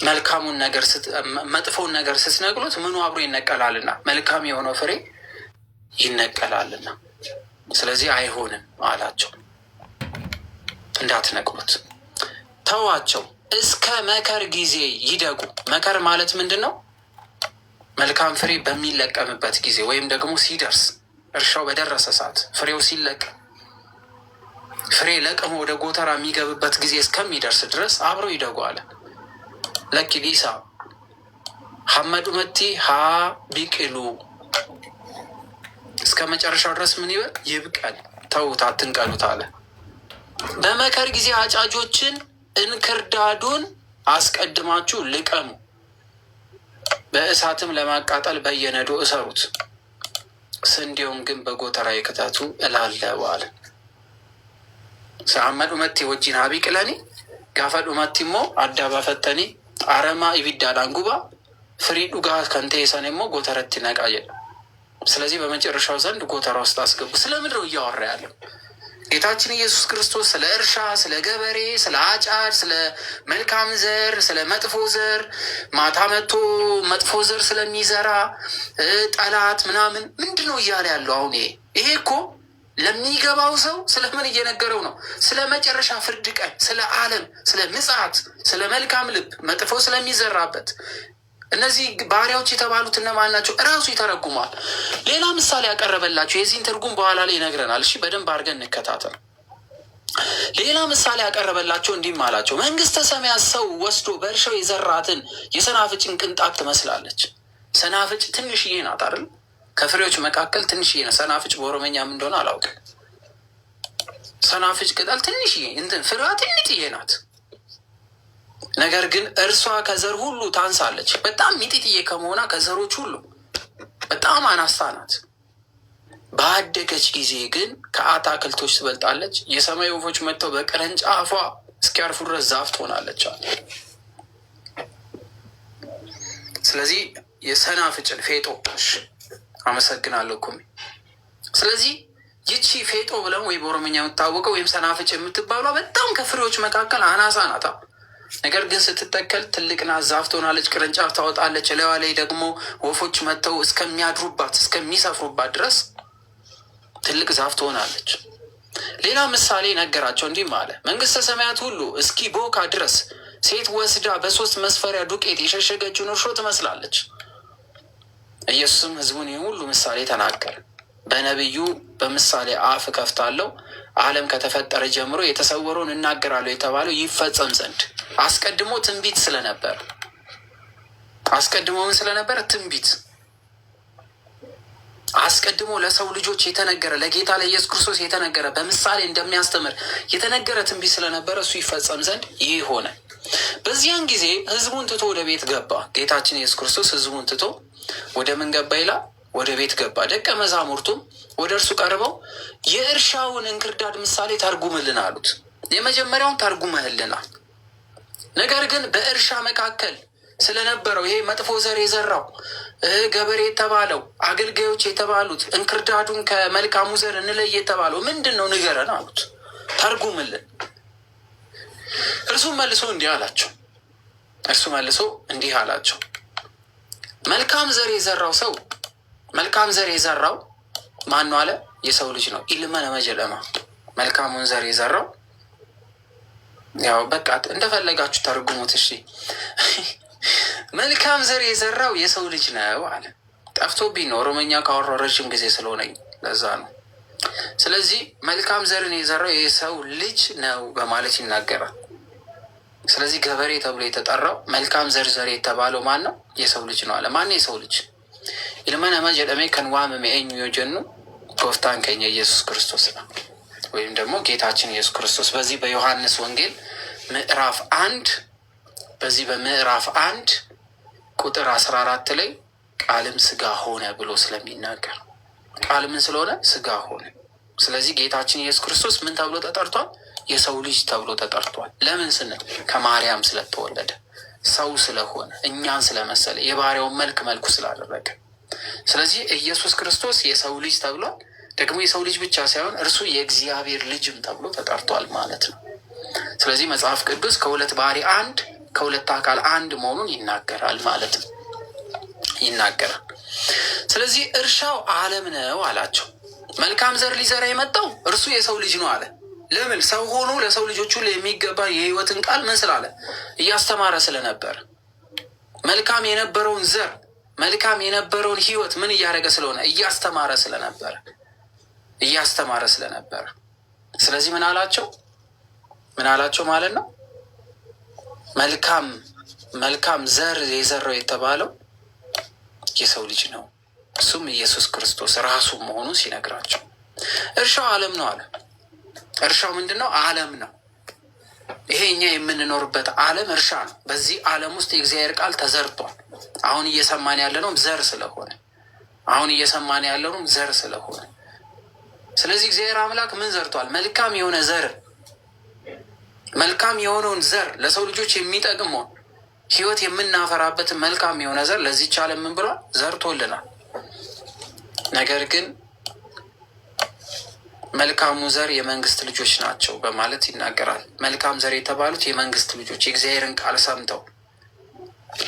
መልካሙን ነገር መጥፎውን ነገር ስትነቅሉት ምኑ አብሮ ይነቀላልና፣ መልካም የሆነው ፍሬ ይነቀላልና። ስለዚህ አይሆንም አላቸው። እንዳትነቅሉት ተዋቸው፣ እስከ መከር ጊዜ ይደጉ። መከር ማለት ምንድን ነው? መልካም ፍሬ በሚለቀምበት ጊዜ ወይም ደግሞ ሲደርስ፣ እርሻው በደረሰ ሰዓት ፍሬው ሲለቀም፣ ፍሬ ለቅሞ ወደ ጎተራ የሚገብበት ጊዜ እስከሚደርስ ድረስ አብረው ይደጉ አለ። ለኪ ዲሳ ሐመዱ መቲ ሀ ቢቅሉ እስከ መጨረሻው ድረስ ምን ይበል? ይብቀል። ተውት፣ አትንቀሉት አለ። በመከር ጊዜ አጫጆችን እንክርዳዱን አስቀድማችሁ ልቀሙ፣ በእሳትም ለማቃጠል በየነዶ እሰሩት፣ ስንዴውን ግን በጎተራ ይክተቱ እላለሁ አለ። ሰአመዱ መቴ ወጂን ሀቢቅለኒ ጋፈዱ መቲ ሞ አዳባፈተኒ አረማ ኢቢዳዳን ጉባ ፍሪ ዱጋ ከንቴ ሰኔሞ ጎተረት ነቃየ። ስለዚህ በመጨረሻው ዘንድ ጎተራ ውስጥ አስገቡ። ስለምንድን ነው እያወራ ያለው? ጌታችን ኢየሱስ ክርስቶስ ስለ እርሻ፣ ስለ ገበሬ፣ ስለ አጫድ፣ ስለ መልካም ዘር፣ ስለ መጥፎ ዘር፣ ማታ መጥቶ መጥፎ ዘር ስለሚዘራ ጠላት ምናምን ምንድን ነው እያለ ያለው? አሁን ይሄ እኮ ለሚገባው ሰው ስለምን እየነገረው ነው? ስለ መጨረሻ ፍርድ ቀን፣ ስለ ዓለም፣ ስለ ምጽአት፣ ስለ መልካም ልብ መጥፎ ስለሚዘራበት እነዚህ ባሪያዎች የተባሉት እነማን ናቸው? እራሱ ይተረጉማል። ሌላ ምሳሌ ያቀረበላቸው የዚህን ትርጉም በኋላ ላይ ይነግረናል። እሺ በደንብ አድርገን እንከታተል። ሌላ ምሳሌ ያቀረበላቸው እንዲህም አላቸው፣ መንግስተ ሰማያት ሰው ወስዶ በእርሻው የዘራትን የሰናፍጭን ቅንጣት ትመስላለች። ሰናፍጭ ትንሽዬ ናት አይደል? ከፍሬዎች መካከል ትንሽዬ ነው። ሰናፍጭ በኦሮመኛ ምን እንደሆነ አላውቅም። ሰናፍጭ ቅጠል ትንሽዬ እንትን ፍሬዋ ትንጥዬ ናት። ነገር ግን እርሷ ከዘር ሁሉ ታንሳለች። በጣም ሚጢጥዬ ከመሆኗ ከዘሮች ሁሉ በጣም አናሳ ናት። ባደገች ጊዜ ግን ከአታክልቶች ትበልጣለች። የሰማይ ወፎች መጥተው በቅርንጫፏ እስኪያርፉ ድረስ ዛፍ ትሆናለች። ስለዚህ የሰናፍጭን ፌጦ አመሰግናለሁ ኩሚ። ስለዚህ ይቺ ፌጦ ብለን ወይ በኦሮምኛ የምታወቀው ወይም ሰናፍጭ የምትባሏ በጣም ከፍሬዎች መካከል አናሳ ናታ። ነገር ግን ስትተከል ትልቅና ዛፍ ትሆናለች፣ ቅርንጫፍ ታወጣለች። እላዋ ላይ ደግሞ ወፎች መጥተው እስከሚያድሩባት እስከሚሰፍሩባት ድረስ ትልቅ ዛፍ ትሆናለች። ሌላ ምሳሌ ነገራቸው፣ እንዲህም አለ፣ መንግስተ ሰማያት ሁሉ እስኪ ቦካ ድረስ ሴት ወስዳ በ3 መስፈሪያ ዱቄት የሸሸገችውን እርሾ ትመስላለች። ኢየሱስም ሕዝቡን ይህ ሁሉ ምሳሌ ተናገረ። በነቢዩ በምሳሌ አፍ እከፍታለሁ፣ ዓለም ከተፈጠረ ጀምሮ የተሰወረውን እናገራለሁ የተባለው ይፈጸም ዘንድ አስቀድሞ ትንቢት ስለነበረ ምን ስለነበረ ትንቢት አስቀድሞ ለሰው ልጆች የተነገረ ለጌታ ለኢየሱስ ክርስቶስ የተነገረ በምሳሌ እንደሚያስተምር የተነገረ ትንቢት ስለነበረ እሱ ይፈጸም ዘንድ ይህ ሆነ። በዚያን ጊዜ ሕዝቡን ትቶ ወደ ቤት ገባ። ጌታችን ኢየሱስ ክርስቶስ ሕዝቡን ትቶ ወደ ምን ገባ ይላል? ወደ ቤት ገባ። ደቀ መዛሙርቱም ወደ እርሱ ቀርበው የእርሻውን እንክርዳድ ምሳሌ ተርጉምልን አሉት። የመጀመሪያውን ተርጉመህልናል። ነገር ግን በእርሻ መካከል ስለነበረው ይሄ መጥፎ ዘር የዘራው ገበሬ የተባለው አገልጋዮች የተባሉት እንክርዳዱን ከመልካሙ ዘር እንለይ የተባለው ምንድን ነው? ንገረን አሉት። ተርጉምልን። እርሱም መልሶ እንዲህ አላቸው። መልካም ዘር የዘራው ሰው መልካም ዘር የዘራው ማን ነው አለ? የሰው ልጅ ነው። ኢልመ ለመጀለማ መልካሙን ዘር የዘራው ያው በቃ እንደፈለጋችሁ ተርጉሙት። እሺ መልካም ዘር የዘራው የሰው ልጅ ነው አለ። ጠፍቶብኝ ነው ኦሮመኛ ካወራው ረዥም ጊዜ ስለሆነኝ ለዛ ነው። ስለዚህ መልካም ዘርን የዘራው የሰው ልጅ ነው በማለት ይናገራል። ስለዚህ ገበሬ ተብሎ የተጠራው መልካም ዘር የተባለው ማን ነው? የሰው ልጅ ነው አለ። ማን የሰው ልጅ? ኢልመነመ ጀደሜ ከንዋም ሜኤኙ የጀኑ ጎፍታን ከኛ ኢየሱስ ክርስቶስ ነው፣ ወይም ደግሞ ጌታችን ኢየሱስ ክርስቶስ በዚህ በዮሐንስ ወንጌል ምዕራፍ 1 ቁጥር 14 ላይ ቃልም ስጋ ሆነ ብሎ ስለሚናገር ቃል ምን ስለሆነ ስጋ ሆነ። ስለዚህ ጌታችን ኢየሱስ ክርስቶስ ምን ተብሎ ተጠርቷል? የሰው ልጅ ተብሎ ተጠርቷል። ለምን ስንል ከማርያም ስለተወለደ ሰው ስለሆነ እኛን ስለመሰለ የባሪያውን መልኩ ስላደረገ። ስለዚህ ኢየሱስ ክርስቶስ የሰው ልጅ ተብሏል። ደግሞ የሰው ልጅ ብቻ ሳይሆን እርሱ የእግዚአብሔር ልጅም ተብሎ ተጠርቷል ማለት ነው። ስለዚህ መጽሐፍ ቅዱስ ከሁለት ባህሪ አንድ ከሁለት አካል አንድ መሆኑን ይናገራል ማለት ነው ይናገራል። ስለዚህ እርሻው ዓለም ነው አላቸው። መልካም ዘር ሊዘራ የመጣው እርሱ የሰው ልጅ ነው አለ። ለምን? ሰው ሆኖ ለሰው ልጆች ሁሉ የሚገባ የህይወትን ቃል ምን ስላለ? እያስተማረ ስለነበረ። መልካም የነበረውን ዘር መልካም የነበረውን ህይወት ምን እያደረገ ስለሆነ? እያስተማረ ስለነበረ። ስለዚህ ምን አላቸው ማለት ነው? መልካም ዘር የዘራው የተባለው የሰው ልጅ ነው፣ እሱም ኢየሱስ ክርስቶስ ራሱ መሆኑ ሲነግራቸው እርሻው ዓለም ነው አለ። እርሻው ምንድን ነው? ዓለም ነው። ይሄ እኛ የምንኖርበት ዓለም እርሻ ነው። በዚህ ዓለም ውስጥ የእግዚአብሔር ቃል ተዘርቷል። አሁን እየሰማን ያለነውም ዘር ስለሆነ ስለዚህ እግዚአብሔር አምላክ ምን ዘርቷል? መልካም የሆነ ዘር መልካም የሆነውን ዘር ለሰው ልጆች የሚጠቅመውን ህይወት የምናፈራበትን መልካም የሆነ ዘር ለዚህች ዓለም ምን ብሏል? ዘርቶልናል። ነገር ግን መልካሙ ዘር የመንግስት ልጆች ናቸው በማለት ይናገራል። መልካም ዘር የተባሉት የመንግስት ልጆች የእግዚአብሔርን ቃል ሰምተው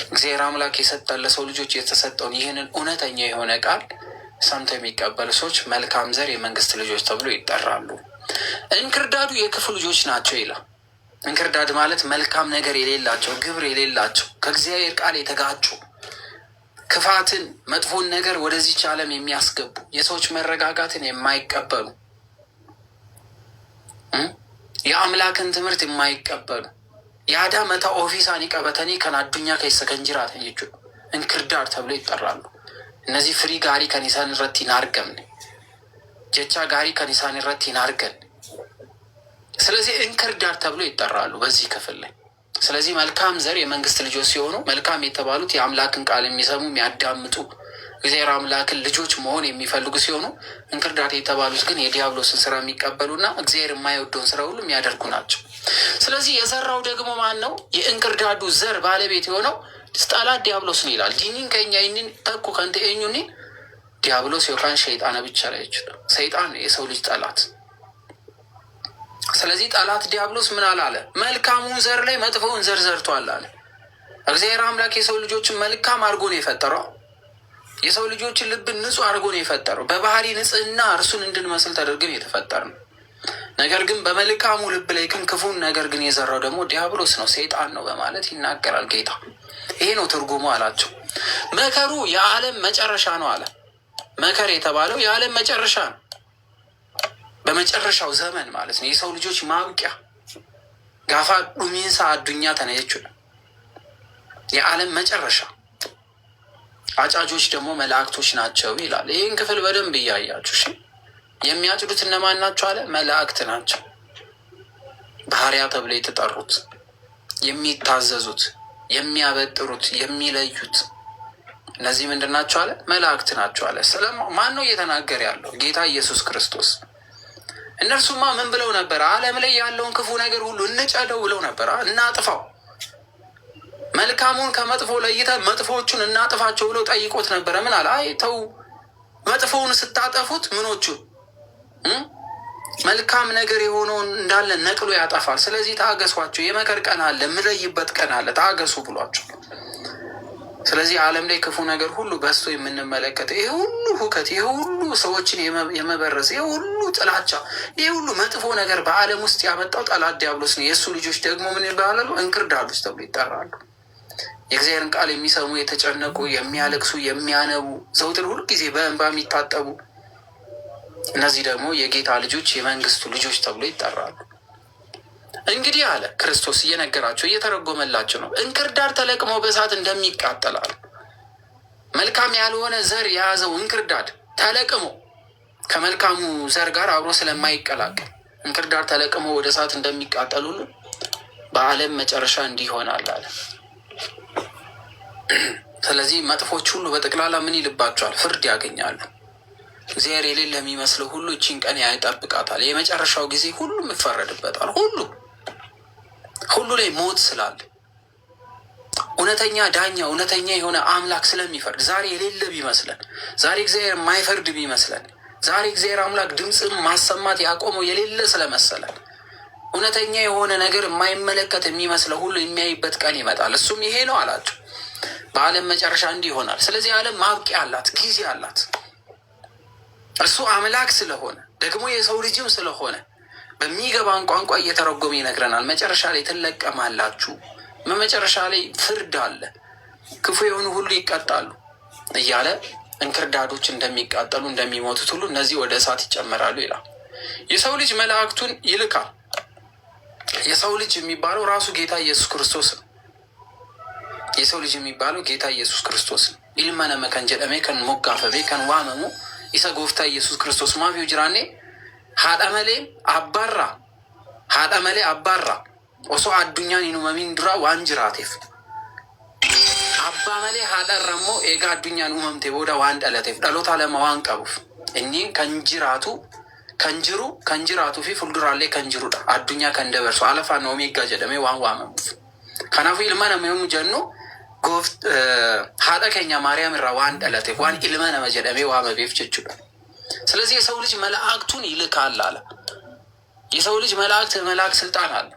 እግዚአብሔር አምላክ የሰጠን ለሰው ልጆች የተሰጠውን ይህንን እውነተኛ የሆነ ቃል ሰምተው የሚቀበሉ ሰዎች መልካም ዘር የመንግስት ልጆች ተብሎ ይጠራሉ። እንክርዳዱ የክፉ ልጆች ናቸው ይላል። እንክርዳድ ማለት መልካም ነገር የሌላቸው፣ ግብር የሌላቸው፣ ከእግዚአብሔር ቃል የተጋጩ፣ ክፋትን፣ መጥፎን ነገር ወደዚች ዓለም የሚያስገቡ፣ የሰዎች መረጋጋትን የማይቀበሉ፣ የአምላክን ትምህርት የማይቀበሉ የአዳ መታ ኦፊሳን ይቀበተኒ ከን አዱኛ ከይሰ ከንጅራት የጁ እንክርዳድ ተብሎ ይጠራሉ። እነዚህ ፍሪ ጋሪ ከኒሳን ረቲ ናርገምን ጀቻ ጋሪ ከኒሳን ረቲ ናርገን። ስለዚህ እንክርዳድ ተብሎ ይጠራሉ በዚህ ክፍል ላይ። ስለዚህ መልካም ዘር የመንግስት ልጆች ሲሆኑ መልካም የተባሉት የአምላክን ቃል የሚሰሙ የሚያዳምጡ እግዚአብሔር አምላክን ልጆች መሆን የሚፈልጉ ሲሆኑ እንክርዳድ የተባሉት ግን የዲያብሎስን ስራ የሚቀበሉና እግዚአብሔር የማይወደውን ስራ ሁሉ የሚያደርጉ ናቸው። ስለዚህ የዘራው ደግሞ ማን ነው? የእንክርዳዱ ዘር ባለቤት የሆነው ጠላት ዲያብሎስን ይላል። ዲኒን ከኛ ይንን ተኩ ከንተ ኤኙኒ ዲያብሎስ ዮካን ሸይጣን ብቻ ላይ ይችላል። ሰይጣን የሰው ልጅ ጠላት። ስለዚህ ጠላት ዲያብሎስ ምን አላለ? መልካሙን ዘር ላይ መጥፎውን ዘር ዘርቷል አለ። እግዚአብሔር አምላክ የሰው ልጆችን መልካም አድርጎ ነው የፈጠረው። የሰው ልጆችን ልብን ንጹህ አድርጎ ነው የፈጠረው። በባህሪ ንጽህና እርሱን እንድንመስል ተደርገን የተፈጠር ነው። ነገር ግን በመልካሙ ልብ ላይ ግን ክፉን ነገር ግን የዘራው ደግሞ ዲያብሎስ ነው፣ ሰይጣን ነው በማለት ይናገራል ጌታ። ይሄ ነው ትርጉሙ አላቸው። መከሩ የዓለም መጨረሻ ነው አለ። መከር የተባለው የዓለም መጨረሻ ነው፣ በመጨረሻው ዘመን ማለት ነው። የሰው ልጆች ማብቂያ ጋፋ ዱሚንሳ አዱኛ ተነየች የዓለም መጨረሻ። አጫጆች ደግሞ መላእክቶች ናቸው ይላል። ይህን ክፍል በደንብ እያያችሁ እሺ። የሚያጭዱት እነማን ናቸው አለ? መላእክት ናቸው። ባህሪያ ተብሎ የተጠሩት የሚታዘዙት፣ የሚያበጥሩት፣ የሚለዩት እነዚህ ምንድን ናቸው አለ? መላእክት ናቸው አለ። ስለ ማን ነው እየተናገረ ያለው? ጌታ ኢየሱስ ክርስቶስ። እነርሱማ ምን ብለው ነበር? ዓለም ላይ ያለውን ክፉ ነገር ሁሉ እንጨደው ብለው ነበር። እናጥፋው፣ መልካሙን ከመጥፎ ለይተን መጥፎቹን እናጥፋቸው ብለው ጠይቆት ነበረ። ምን አለ? አይ ተው፣ መጥፎውን ስታጠፉት ምኖቹን መልካም ነገር የሆነውን እንዳለ ነቅሎ ያጠፋል። ስለዚህ ታገሷቸው፣ የመከር ቀን አለ፣ የምለይበት ቀን አለ፣ ታገሱ ብሏቸው። ስለዚህ ዓለም ላይ ክፉ ነገር ሁሉ በዝቶ የምንመለከተው ይሄ ሁሉ ሁከት፣ ይሄ ሁሉ ሰዎችን የመበረስ፣ ይሄ ሁሉ ጥላቻ፣ ይሄ ሁሉ መጥፎ ነገር በዓለም ውስጥ ያመጣው ጠላት ዲያብሎስ ነው። የእሱ ልጆች ደግሞ ምን ይባላሉ? እንክርዳዶች ተብሎ ይጠራሉ። የእግዚአብሔርን ቃል የሚሰሙ የተጨነቁ፣ የሚያለቅሱ፣ የሚያነቡ፣ ዘውትር ሁልጊዜ በእንባ የሚታጠቡ እነዚህ ደግሞ የጌታ ልጆች የመንግስቱ ልጆች ተብሎ ይጠራሉ። እንግዲህ አለ ክርስቶስ እየነገራቸው እየተረጎመላቸው ነው። እንክርዳድ ተለቅሞ በእሳት እንደሚቃጠላል መልካም ያልሆነ ዘር የያዘው እንክርዳድ ተለቅሞ ከመልካሙ ዘር ጋር አብሮ ስለማይቀላቀል እንክርዳድ ተለቅሞ ወደ እሳት እንደሚቃጠል ሁሉ በዓለም መጨረሻ እንዲህ ይሆናል አለ። ስለዚህ መጥፎች ሁሉ በጠቅላላ ምን ይልባቸዋል? ፍርድ ያገኛሉ። እግዚአብሔር የሌለ የሚመስለው ሁሉ እቺን ቀን ያይጠብቃታል። የመጨረሻው ጊዜ ሁሉም ይፈረድበታል። ሁሉ ላይ ሞት ስላለ እውነተኛ ዳኛ፣ እውነተኛ የሆነ አምላክ ስለሚፈርድ ዛሬ የሌለ ቢመስለን፣ ዛሬ እግዚአብሔር የማይፈርድ ቢመስለን፣ ዛሬ እግዚአብሔር አምላክ ድምፅም ማሰማት ያቆመው የሌለ ስለመሰለን እውነተኛ የሆነ ነገር የማይመለከት የሚመስለው ሁሉ የሚያይበት ቀን ይመጣል። እሱም ይሄ ነው አላቸው። በዓለም መጨረሻ እንዲህ ይሆናል። ስለዚህ ዓለም ማብቂያ አላት፣ ጊዜ አላት። እርሱ አምላክ ስለሆነ ደግሞ የሰው ልጅም ስለሆነ በሚገባን ቋንቋ እየተረጎመ ይነግረናል። መጨረሻ ላይ ትለቀማላችሁ፣ በመጨረሻ ላይ ፍርድ አለ፣ ክፉ የሆኑ ሁሉ ይቀጣሉ እያለ እንክርዳዶች እንደሚቃጠሉ እንደሚሞቱት ሁሉ እነዚህ ወደ እሳት ይጨመራሉ ይላል። የሰው ልጅ መላእክቱን ይልካል። የሰው ልጅ የሚባለው ራሱ ጌታ ኢየሱስ ክርስቶስ ነው። የሰው ልጅ የሚባለው ጌታ ኢየሱስ ክርስቶስ ነው። ኢልመነ መከን ጀደሜ ከን ሞጋፈቤ ከን ዋመሙ ኢሰ ጎፍታ ኢየሱስ ክርስቶስ ማፊው ጅራኔ ሀዳመሌ አባራ ኦሶ አዱኛን ኢኑመሚን ድራ ዋን ጅራቴፍ አባ መሌ ሀደረሞ ኤጋ አዱኛን ኡመምቴ ቦዳ ዋን ደለቴፍ ዳሎታ ለማ ዋን ቀቡፍ እኒን ከንጅራቱ ፊ ፉልዱራሌ ከንጅሩዳ አዱኛ ከንደበርሶ አለፋ ነው ኦሜጋ ጀደሜ ዋን ዋመሙፍ ከናፉ ኢልማ ነመሙ ጀኑ ጎፍ ሀደ ከኛ ማርያም ራ ዋን ደለቴ ዋን ኢልማ ነመ ጀደሜ ዋመ ቤፍ ቸቹ። ስለዚህ የሰው ልጅ መላእክቱን ይልካል አለ። የሰው ልጅ መላእክት ስልጣን አለ።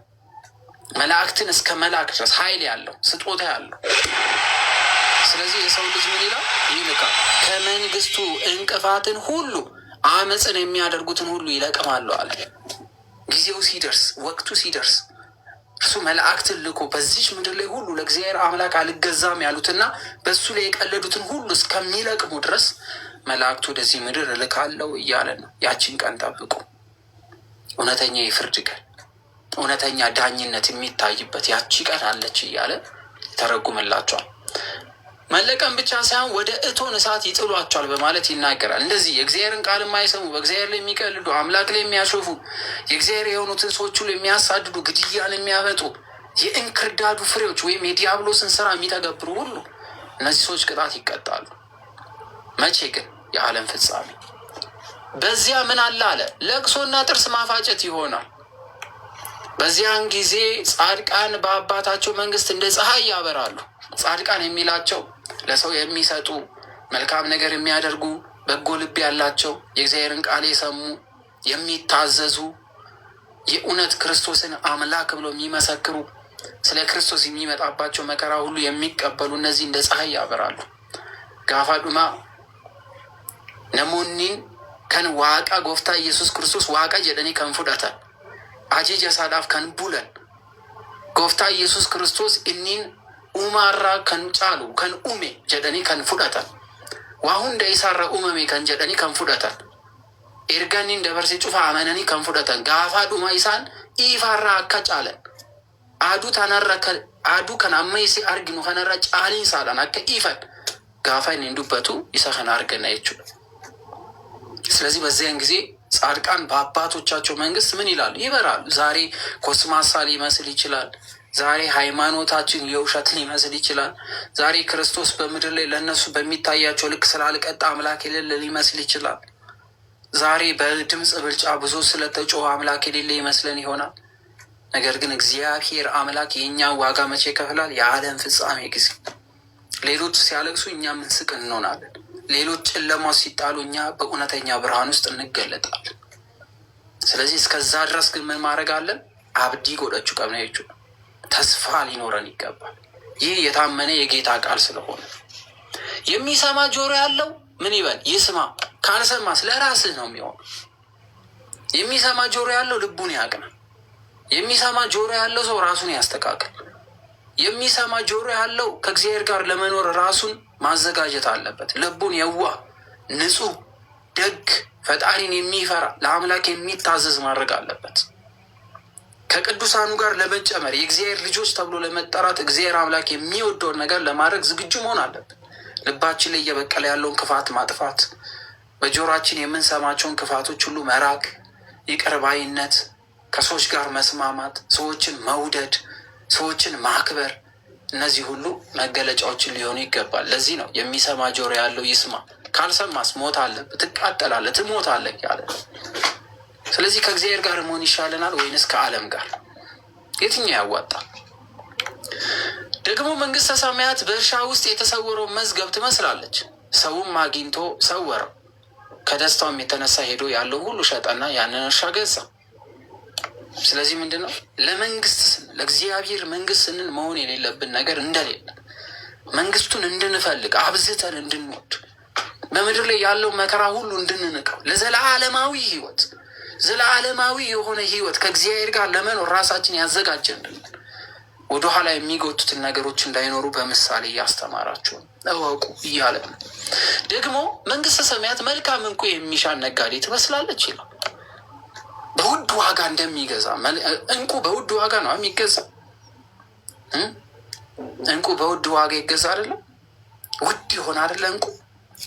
መላእክትን እስከ መላክ ድረስ ኃይል ያለው ስጦታ ያለው። ስለዚህ የሰው ልጅ ምን ይላል? ይልካል። ከመንግስቱ እንቅፋትን ሁሉ አመፅን የሚያደርጉትን ሁሉ ይለቅማሉ አለ። ጊዜው ሲደርስ ወቅቱ ሲደርስ እርሱ መላእክትን ልኮ በዚች ምድር ላይ ሁሉ ለእግዚአብሔር አምላክ አልገዛም ያሉትና በሱ ላይ የቀለዱትን ሁሉ እስከሚለቅሙ ድረስ መላእክቱ ወደዚህ ምድር እልካለሁ እያለ ነው። ያችን ቀን ጠብቁ። እውነተኛ የፍርድ ቀን፣ እውነተኛ ዳኝነት የሚታይበት ያቺ ቀን አለች እያለ ተረጉምላቸዋል። መለቀም ብቻ ሳይሆን ወደ እቶን እሳት ይጥሏቸዋል በማለት ይናገራል። እንደዚህ የእግዚአብሔርን ቃል የማይሰሙ በእግዚአብሔር ላይ የሚቀልዱ አምላክ ላይ የሚያሾፉ የእግዚአብሔር የሆኑትን ሰዎች ሁሉ የሚያሳድዱ ግድያን የሚያመጡ የእንክርዳዱ ፍሬዎች ወይም የዲያብሎስን ስራ የሚተገብሩ ሁሉ እነዚህ ሰዎች ቅጣት ይቀጣሉ። መቼ ግን? የዓለም ፍጻሜ። በዚያ ምን አለ አለ? ለቅሶና ጥርስ ማፋጨት ይሆናል። በዚያን ጊዜ ጻድቃን በአባታቸው መንግስት እንደ ፀሐይ ያበራሉ። ጻድቃን የሚላቸው ለሰው የሚሰጡ መልካም ነገር የሚያደርጉ በጎ ልብ ያላቸው የእግዚአብሔርን ቃል የሰሙ የሚታዘዙ የእውነት ክርስቶስን አምላክ ብሎ የሚመሰክሩ ስለ ክርስቶስ የሚመጣባቸው መከራ ሁሉ የሚቀበሉ እነዚህ እንደ ፀሐይ ያበራሉ። ጋፋ ዱማ ነሞኒን ከን ዋቃ ጎፍታ ኢየሱስ ክርስቶስ ዋቃ ጀደኒ ከንፉዳታል አጄጀ ሳዳፍ ከን ቡለን ጎፍታ ኢየሱስ ክርስቶስ እኒን ኡማራ ከን ጫሉ ከን ኡሜ ጀደኒ ከን ፉዳታል ዋሁን እንደ ኢሳራ ኡመሜ ከን ጀደኒ ከን ፉዳታል ኤርጋኒን ደበርሴ ጩፋ አመነኒ ከን ፉዳታል ጋፋ ዱማ ኢሳን ኢፋራ አካ ጫለን አዱ ከናመይሲ አርጊኑ ከነራ ጫሊን ሳላን አከ ኢፈን ጋፋይን እንዱበቱ ኢሳ ከን አርገና ይቹ። ስለዚህ በዚያን ጊዜ ጻድቃን በአባቶቻቸው መንግስት ምን ይላሉ? ይበራሉ። ዛሬ ኮስማሳ ሊመስል ይችላል። ዛሬ ሃይማኖታችን የውሸት ሊመስል ይችላል። ዛሬ ክርስቶስ በምድር ላይ ለእነሱ በሚታያቸው ልክ ስላልቀጣ አምላክ የሌለ ሊመስል ይችላል። ዛሬ በድምፅ ብልጫ ብዙ ስለተጮኸ አምላክ የሌለ ይመስለን ይሆናል። ነገር ግን እግዚአብሔር አምላክ የእኛን ዋጋ መቼ ይከፍላል? የዓለም ፍጻሜ ጊዜ። ሌሎች ሲያለቅሱ እኛ ምንስቅ እንሆናለን። ሌሎች ጨለማ ሲጣሉ እኛ በእውነተኛ ብርሃን ውስጥ እንገለጣለን። ስለዚህ እስከዛ ድረስ ግን ምን ማድረግ አለን? አብዲ ጎደቹ ቀብናዮቹ ተስፋ ሊኖረን ይገባል። ይህ የታመነ የጌታ ቃል ስለሆነ የሚሰማ ጆሮ ያለው ምን ይበል? ይስማ። ካልሰማስ ለራስህ ነው የሚሆነው። የሚሰማ ጆሮ ያለው ልቡን ያቅና። የሚሰማ ጆሮ ያለው ሰው ራሱን ያስተካክል። የሚሰማ ጆሮ ያለው ከእግዚአብሔር ጋር ለመኖር ራሱን ማዘጋጀት አለበት። ልቡን የዋህ ንጹህ፣ ደግ፣ ፈጣሪን የሚፈራ ለአምላክ የሚታዘዝ ማድረግ አለበት። ከቅዱሳኑ ጋር ለመጨመር የእግዚአብሔር ልጆች ተብሎ ለመጠራት እግዚአብሔር አምላክ የሚወደውን ነገር ለማድረግ ዝግጁ መሆን አለብን። ልባችን ላይ እየበቀለ ያለውን ክፋት ማጥፋት፣ በጆሯችን የምንሰማቸውን ክፋቶች ሁሉ መራቅ፣ ይቅር ባይነት፣ ከሰዎች ጋር መስማማት፣ ሰዎችን መውደድ፣ ሰዎችን ማክበር፣ እነዚህ ሁሉ መገለጫዎችን ሊሆኑ ይገባል። ለዚህ ነው የሚሰማ ጆሮ ያለው ይስማ፣ ካልሰማስ ሞት አለብህ፣ ትቃጠላለህ፣ ትሞታለህ ያለ። ስለዚህ ከእግዚአብሔር ጋር መሆን ይሻለናል ወይንስ ከዓለም ጋር? የትኛው ያዋጣል? ደግሞ መንግስተ ሰማያት በእርሻ ውስጥ የተሰወረው መዝገብ ትመስላለች። ሰውም አግኝቶ ሰወረው፣ ከደስታውም የተነሳ ሄዶ ያለው ሁሉ ሸጠና ያንን እርሻ ገዛ። ስለዚህ ምንድን ነው? ለመንግስት ስንል ለእግዚአብሔር መንግስት ስንል መሆን የሌለብን ነገር እንደሌለ፣ መንግስቱን እንድንፈልግ አብዝተን እንድንወድ፣ በምድር ላይ ያለው መከራ ሁሉ እንድንንቀው፣ ለዘላለማዊ ህይወት ዘላለማዊ የሆነ ህይወት ከእግዚአብሔር ጋር ለመኖር ራሳችን ያዘጋጀን ወደኋላ የሚጎቱትን ነገሮች እንዳይኖሩ በምሳሌ እያስተማራቸው እወቁ እያለ ነው። ደግሞ መንግስተ ሰማያት መልካም እንቁ የሚሻን ነጋዴ ትመስላለች ይላል። በውድ ዋጋ እንደሚገዛ እንቁ በውድ ዋጋ ነው የሚገዛ። እንቁ በውድ ዋጋ ይገዛ አይደለም? ውድ ይሆን አይደለ? እንቁ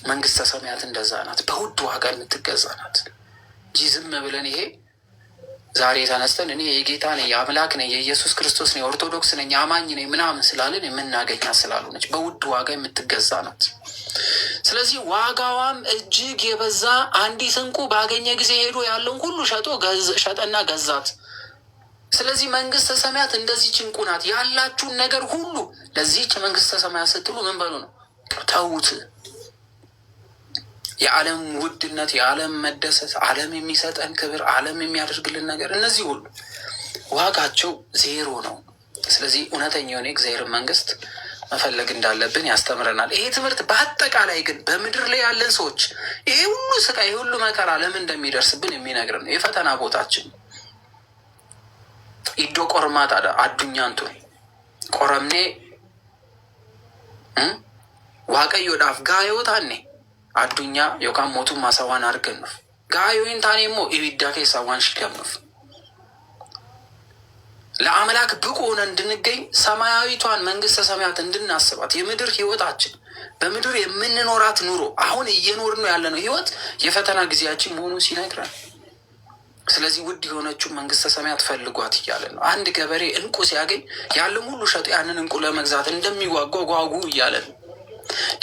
መንግስተ ሰማያት እንደዛ ናት። በውድ ዋጋ የምትገዛ ናት እንጂ ዝም ብለን ይሄ ዛሬ ተነስተን እኔ የጌታ ነኝ፣ የአምላክ ነኝ፣ የኢየሱስ ክርስቶስ ነኝ፣ ኦርቶዶክስ ነኝ፣ አማኝ ነኝ ምናምን ስላለን የምናገኛት ስላልሆነች በውድ ዋጋ የምትገዛ ናት። ስለዚህ ዋጋዋም እጅግ የበዛ አንዲት እንቁ ባገኘ ጊዜ ሄዶ ያለውን ሁሉ ሸጠና ገዛት። ስለዚህ መንግስተ ሰማያት እንደዚህ ጭንቁ ናት። ያላችሁን ነገር ሁሉ ለዚህች መንግስተ ሰማያት ስትሉ ምን በሉ ነው? ተዉት። የዓለም ውድነት፣ የዓለም መደሰት፣ ዓለም የሚሰጠን ክብር፣ ዓለም የሚያደርግልን ነገር፣ እነዚህ ሁሉ ዋጋቸው ዜሮ ነው። ስለዚህ እውነተኛ የሆነ እግዚአብሔር መንግስት መፈለግ እንዳለብን ያስተምረናል ይሄ ትምህርት። በአጠቃላይ ግን በምድር ላይ ያለን ሰዎች ይሄ ሁሉ ስቃይ፣ ይሄ ሁሉ መከራ ለምን እንደሚደርስብን የሚነግረን ነው። የፈተና ቦታችን ኢዶ ቆርማት አዱኛንቱ ቆረምኔ ዋቀዮ ዳፍ ጋዮታኔ አዱኛ ዮካን ሞቱ ማሳዋን አርገኑፍ ጋዮን ታኔሞ ኢቢዳ ኬሳዋን ሽገምኑፍ ለአምላክ ብቁ ሆነ እንድንገኝ ሰማያዊቷን መንግስተ ሰማያት እንድናስባት የምድር ህይወታችን በምድር የምንኖራት ኑሮ አሁን እየኖርን ነው ያለነው ህይወት የፈተና ጊዜያችን መሆኑን ሲነግረን፣ ስለዚህ ውድ የሆነችው መንግስተ ሰማያት ፈልጓት እያለ ነው። አንድ ገበሬ እንቁ ሲያገኝ ያለን ሁሉ ሸጦ ያንን እንቁ ለመግዛት እንደሚጓጓ ጓጉ እያለ ነው።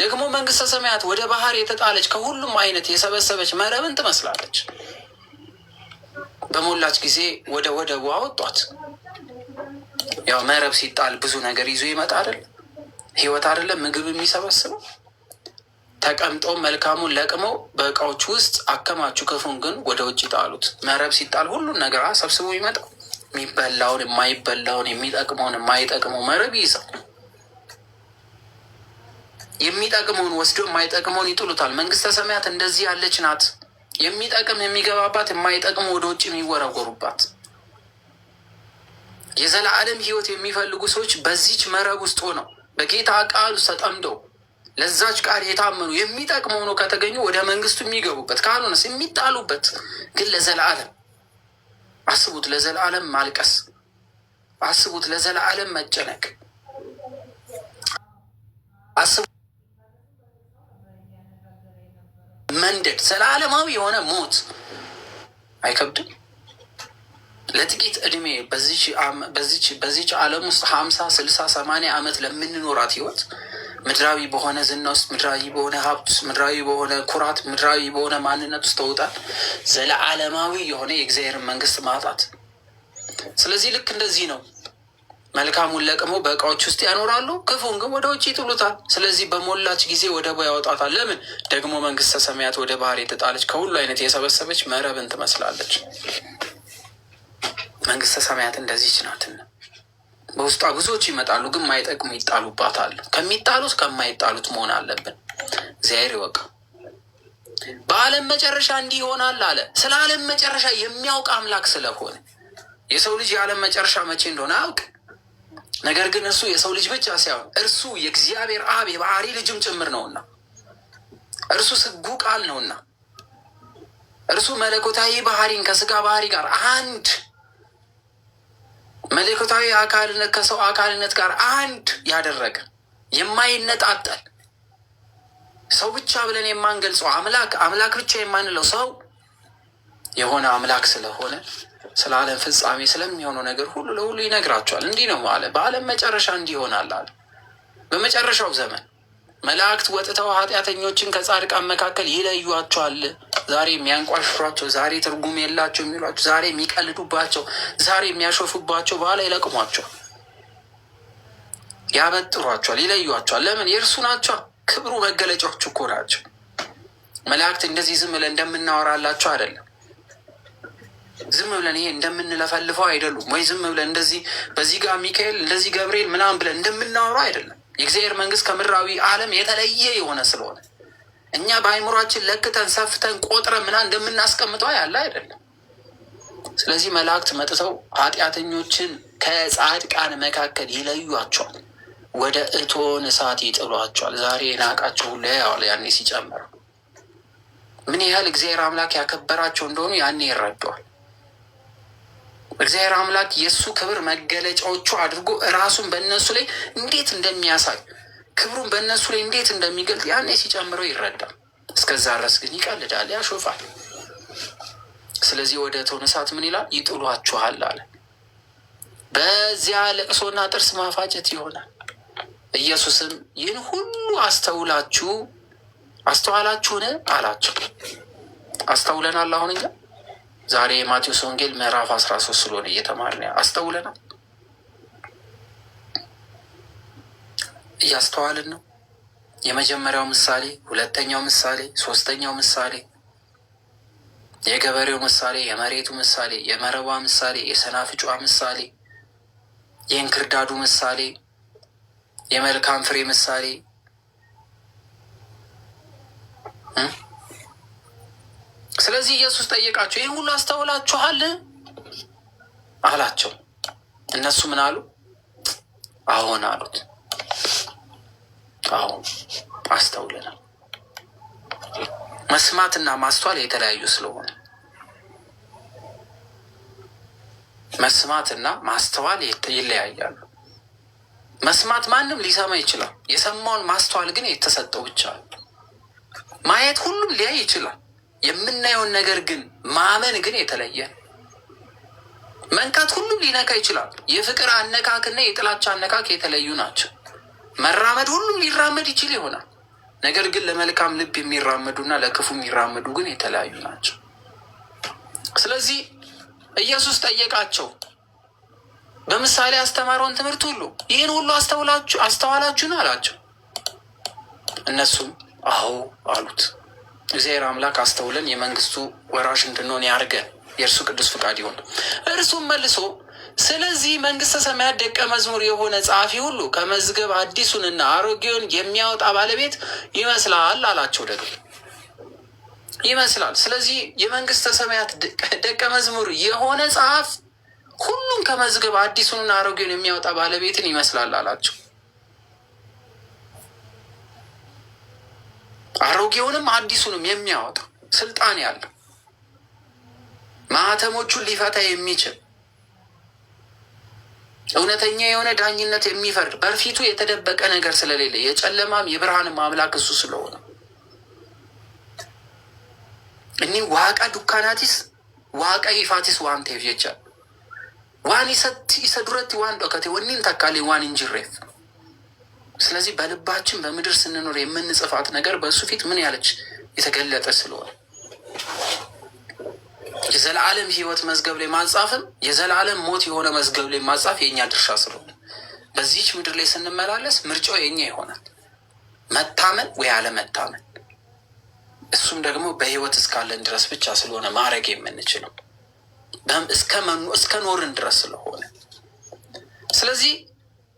ደግሞ መንግስተ ሰማያት ወደ ባህር የተጣለች ከሁሉም አይነት የሰበሰበች መረብን ትመስላለች። በሞላች ጊዜ ወደ ወደቡ አወጧት። ያው መረብ ሲጣል ብዙ ነገር ይዞ ይመጣ አይደል? ህይወት አይደለም ምግብ የሚሰበስበው። ተቀምጠው መልካሙን ለቅመው በእቃዎች ውስጥ አከማቹ፣ ክፉን ግን ወደ ውጭ ጣሉት። መረብ ሲጣል ሁሉን ነገር ሰብስቦ ይመጣው። የሚበላውን፣ የማይበላውን፣ የሚጠቅመውን፣ የማይጠቅመው መረብ ይይዛል። የሚጠቅመውን ወስዶ የማይጠቅመውን ይጥሉታል። መንግስተ ሰማያት እንደዚህ ያለች ናት። የሚጠቅም የሚገባባት፣ የማይጠቅም ወደ ውጭ የሚወረወሩባት። የዘላለም ህይወት የሚፈልጉ ሰዎች በዚች መረብ ውስጥ ሆነው በጌታ ቃል ውስጥ ተጠምደው ለዛች ቃል የታመኑ የሚጠቅም ሆኖ ከተገኙ ወደ መንግስቱ የሚገቡበት፣ ካልሆነስ የሚጣሉበት። ግን ለዘላለም አስቡት፣ ለዘላለም ማልቀስ አስቡት፣ ለዘላለም መጨነቅ አስቡት፣ መንደድ፣ ዘላለማዊ የሆነ ሞት አይከብድም? ለጥቂት እድሜ በዚች ዓለም ውስጥ 50 60 80 ዓመት ለምንኖራት ህይወት ምድራዊ በሆነ ዝና ውስጥ፣ ምድራዊ በሆነ ሀብት ውስጥ፣ ምድራዊ በሆነ ኩራት፣ ምድራዊ በሆነ ማንነት ውስጥ ተውጣል ዘለዓለማዊ የሆነ የእግዚአብሔር መንግስት ማጣት። ስለዚህ ልክ እንደዚህ ነው። መልካሙን ለቅመው በእቃዎች ውስጥ ያኖራሉ፣ ክፉን ግን ወደ ውጭ ይጥሉታል። ስለዚህ በሞላች ጊዜ ወደ ቦ ያወጣታል። ለምን? ደግሞ መንግስተ ሰማያት ወደ ባህር የተጣለች ከሁሉ አይነት የሰበሰበች መረብን ትመስላለች። መንግስተ ሰማያት እንደዚች ናትና በውስጧ ብዙዎች ይመጣሉ፣ ግን ማይጠቅሙ ይጣሉባታል። ከሚጣሉት ከማይጣሉት መሆን አለብን። እግዚአብሔር ይወቅ። በዓለም መጨረሻ እንዲህ ይሆናል አለ። ስለ ዓለም መጨረሻ የሚያውቅ አምላክ ስለሆነ የሰው ልጅ የዓለም መጨረሻ መቼ እንደሆነ አያውቅ። ነገር ግን እርሱ የሰው ልጅ ብቻ ሳይሆን እርሱ የእግዚአብሔር አብ የባህሪ ልጅም ጭምር ነውና፣ እርሱ ስጉ ቃል ነውና፣ እርሱ መለኮታዊ ባህሪን ከስጋ ባህሪ ጋር አንድ፣ መለኮታዊ አካልነት ከሰው አካልነት ጋር አንድ ያደረገ የማይነጣጠል ሰው ብቻ ብለን የማንገልጸው አምላክ ብቻ የማንለው ሰው የሆነ አምላክ ስለሆነ ስለ ዓለም ፍጻሜ ስለሚሆነው ነገር ሁሉ ለሁሉ ይነግራቸዋል። እንዲህ ነው አለ። በዓለም መጨረሻ እንዲህ ይሆናል አለ። በመጨረሻው ዘመን መላእክት ወጥተው ኃጢአተኞችን ከጻድቃን መካከል ይለዩዋቸዋል። ዛሬ የሚያንቋሽሿቸው፣ ዛሬ ትርጉም የላቸው የሚሏቸው፣ ዛሬ የሚቀልዱባቸው፣ ዛሬ የሚያሾፉባቸው በኋላ ይለቅሟቸዋል፣ ያበጥሯቸዋል፣ ይለዩዋቸዋል። ለምን? የእርሱ ናቸው። ክብሩ መገለጫዎቹ እኮ ናቸው። መላእክት እንደዚህ ዝም ብለን እንደምናወራላቸው አይደለም። ዝም ብለን ይሄ እንደምንለፈልፈው አይደሉም። ወይ ዝም ብለን እንደዚህ በዚህ ጋር ሚካኤል እንደዚህ ገብርኤል ምናምን ብለን እንደምናወራው አይደለም። የእግዚአብሔር መንግስት ከምድራዊ ዓለም የተለየ የሆነ ስለሆነ እኛ በአይምሯችን ለክተን ሰፍተን ቆጥረን ምናምን እንደምናስቀምጠው ያለ አይደለም። ስለዚህ መላእክት መጥተው ኃጢአተኞችን ከጻድቃን መካከል ይለዩቸዋል፣ ወደ እቶን እሳት ይጥሏቸዋል። ዛሬ ናቃቸው ሁሉ ያዋል። ያኔ ሲጨምር ምን ያህል እግዚአብሔር አምላክ ያከበራቸው እንደሆኑ ያኔ ይረዳዋል። እግዚአብሔር አምላክ የእሱ ክብር መገለጫዎቹ አድርጎ እራሱን በእነሱ ላይ እንዴት እንደሚያሳይ፣ ክብሩን በእነሱ ላይ እንዴት እንደሚገልጥ ያኔ ሲጨምረው ይረዳል። እስከዛ ድረስ ግን ይቀልዳል፣ ያሾፋል። ስለዚህ ወደ እቶነ እሳት ምን ይላል? ይጥሏችኋል አለ። በዚያ ለቅሶና ጥርስ ማፋጨት ይሆናል። ኢየሱስም ይህን ሁሉ አስተዋላችሁን አላቸው። አስተውለናል። አሁን እኛ ዛሬ የማቴዎስ ወንጌል ምዕራፍ 13 ስለሆነ እየተማርን አስተውለናል፣ እያስተዋልን ነው። የመጀመሪያው ምሳሌ፣ ሁለተኛው ምሳሌ፣ ሶስተኛው ምሳሌ፣ የገበሬው ምሳሌ፣ የመሬቱ ምሳሌ፣ የመረቧ ምሳሌ፣ የሰናፍጯ ምሳሌ፣ የእንክርዳዱ ምሳሌ፣ የመልካም ፍሬ ምሳሌ። ስለዚህ ኢየሱስ ጠየቃቸው፣ ይህ ሁሉ አስተውላችኋል አላቸው። እነሱ ምን አሉ? አዎን አሉት። አሁን አስተውለናል። መስማትና ማስተዋል የተለያዩ ስለሆነ መስማትና ማስተዋል ይለያያሉ። መስማት ማንም ሊሰማ ይችላል። የሰማውን ማስተዋል ግን የተሰጠው ብቻ ነው። ማየት ሁሉም ሊያይ ይችላል። የምናየውን ነገር ግን ማመን ግን የተለየ ነው። መንካት ሁሉም ሊነካ ይችላል። የፍቅር አነካክና የጥላቻ አነካክ የተለዩ ናቸው። መራመድ ሁሉም ሊራመድ ይችል ይሆናል። ነገር ግን ለመልካም ልብ የሚራመዱና ለክፉ የሚራመዱ ግን የተለያዩ ናቸው። ስለዚህ ኢየሱስ ጠየቃቸው፣ በምሳሌ ያስተማረውን ትምህርት ሁሉ ይህን ሁሉ አስተዋላችሁን አላቸው። እነሱም አዎ አሉት። እግዚአብሔር አምላክ አስተውለን የመንግስቱ ወራሽ እንድንሆን ያርገን፣ የእርሱ ቅዱስ ፍቃድ ይሆን። እርሱም መልሶ ስለዚህ መንግስተ ሰማያት ደቀ መዝሙር የሆነ ጸሐፊ ሁሉ ከመዝገብ አዲሱንና አሮጌውን የሚያወጣ ባለቤት ይመስላል አላቸው። ደግሞ ይመስላል። ስለዚህ የመንግስተ ሰማያት ደቀ መዝሙር የሆነ ጸሐፊ ሁሉም ከመዝገብ አዲሱንና አሮጌውን የሚያወጣ ባለቤትን ይመስላል አላቸው። አሮጌውንም አዲሱንም የሚያወጣ ስልጣን ያለው ማህተሞቹን ሊፈታ የሚችል እውነተኛ የሆነ ዳኝነት የሚፈርድ በፊቱ የተደበቀ ነገር ስለሌለ የጨለማም የብርሃንም አምላክ እሱ ስለሆነ እኒ ዋቃ ዱካናቲስ ዋቃ ይፋቲስ ዋን ቴቭየቻ ዋን ይሰዱረት ዋን ዶከቴ ወኒን ተካሌ ዋን እንጅሬፍ። ስለዚህ በልባችን በምድር ስንኖር የምንጽፋት ነገር በእሱ ፊት ምን ያለች የተገለጠ ስለሆነ የዘላለም ሕይወት መዝገብ ላይ ማጻፍም የዘላለም ሞት የሆነ መዝገብ ላይ ማጻፍ የእኛ ድርሻ ስለሆነ በዚህች ምድር ላይ ስንመላለስ ምርጫው የኛ ይሆናል፣ መታመን ወይ አለመታመን። እሱም ደግሞ በሕይወት እስካለን ድረስ ብቻ ስለሆነ ማድረግ የምንችለው እስከ ኖርን ድረስ ስለሆነ። ስለዚህ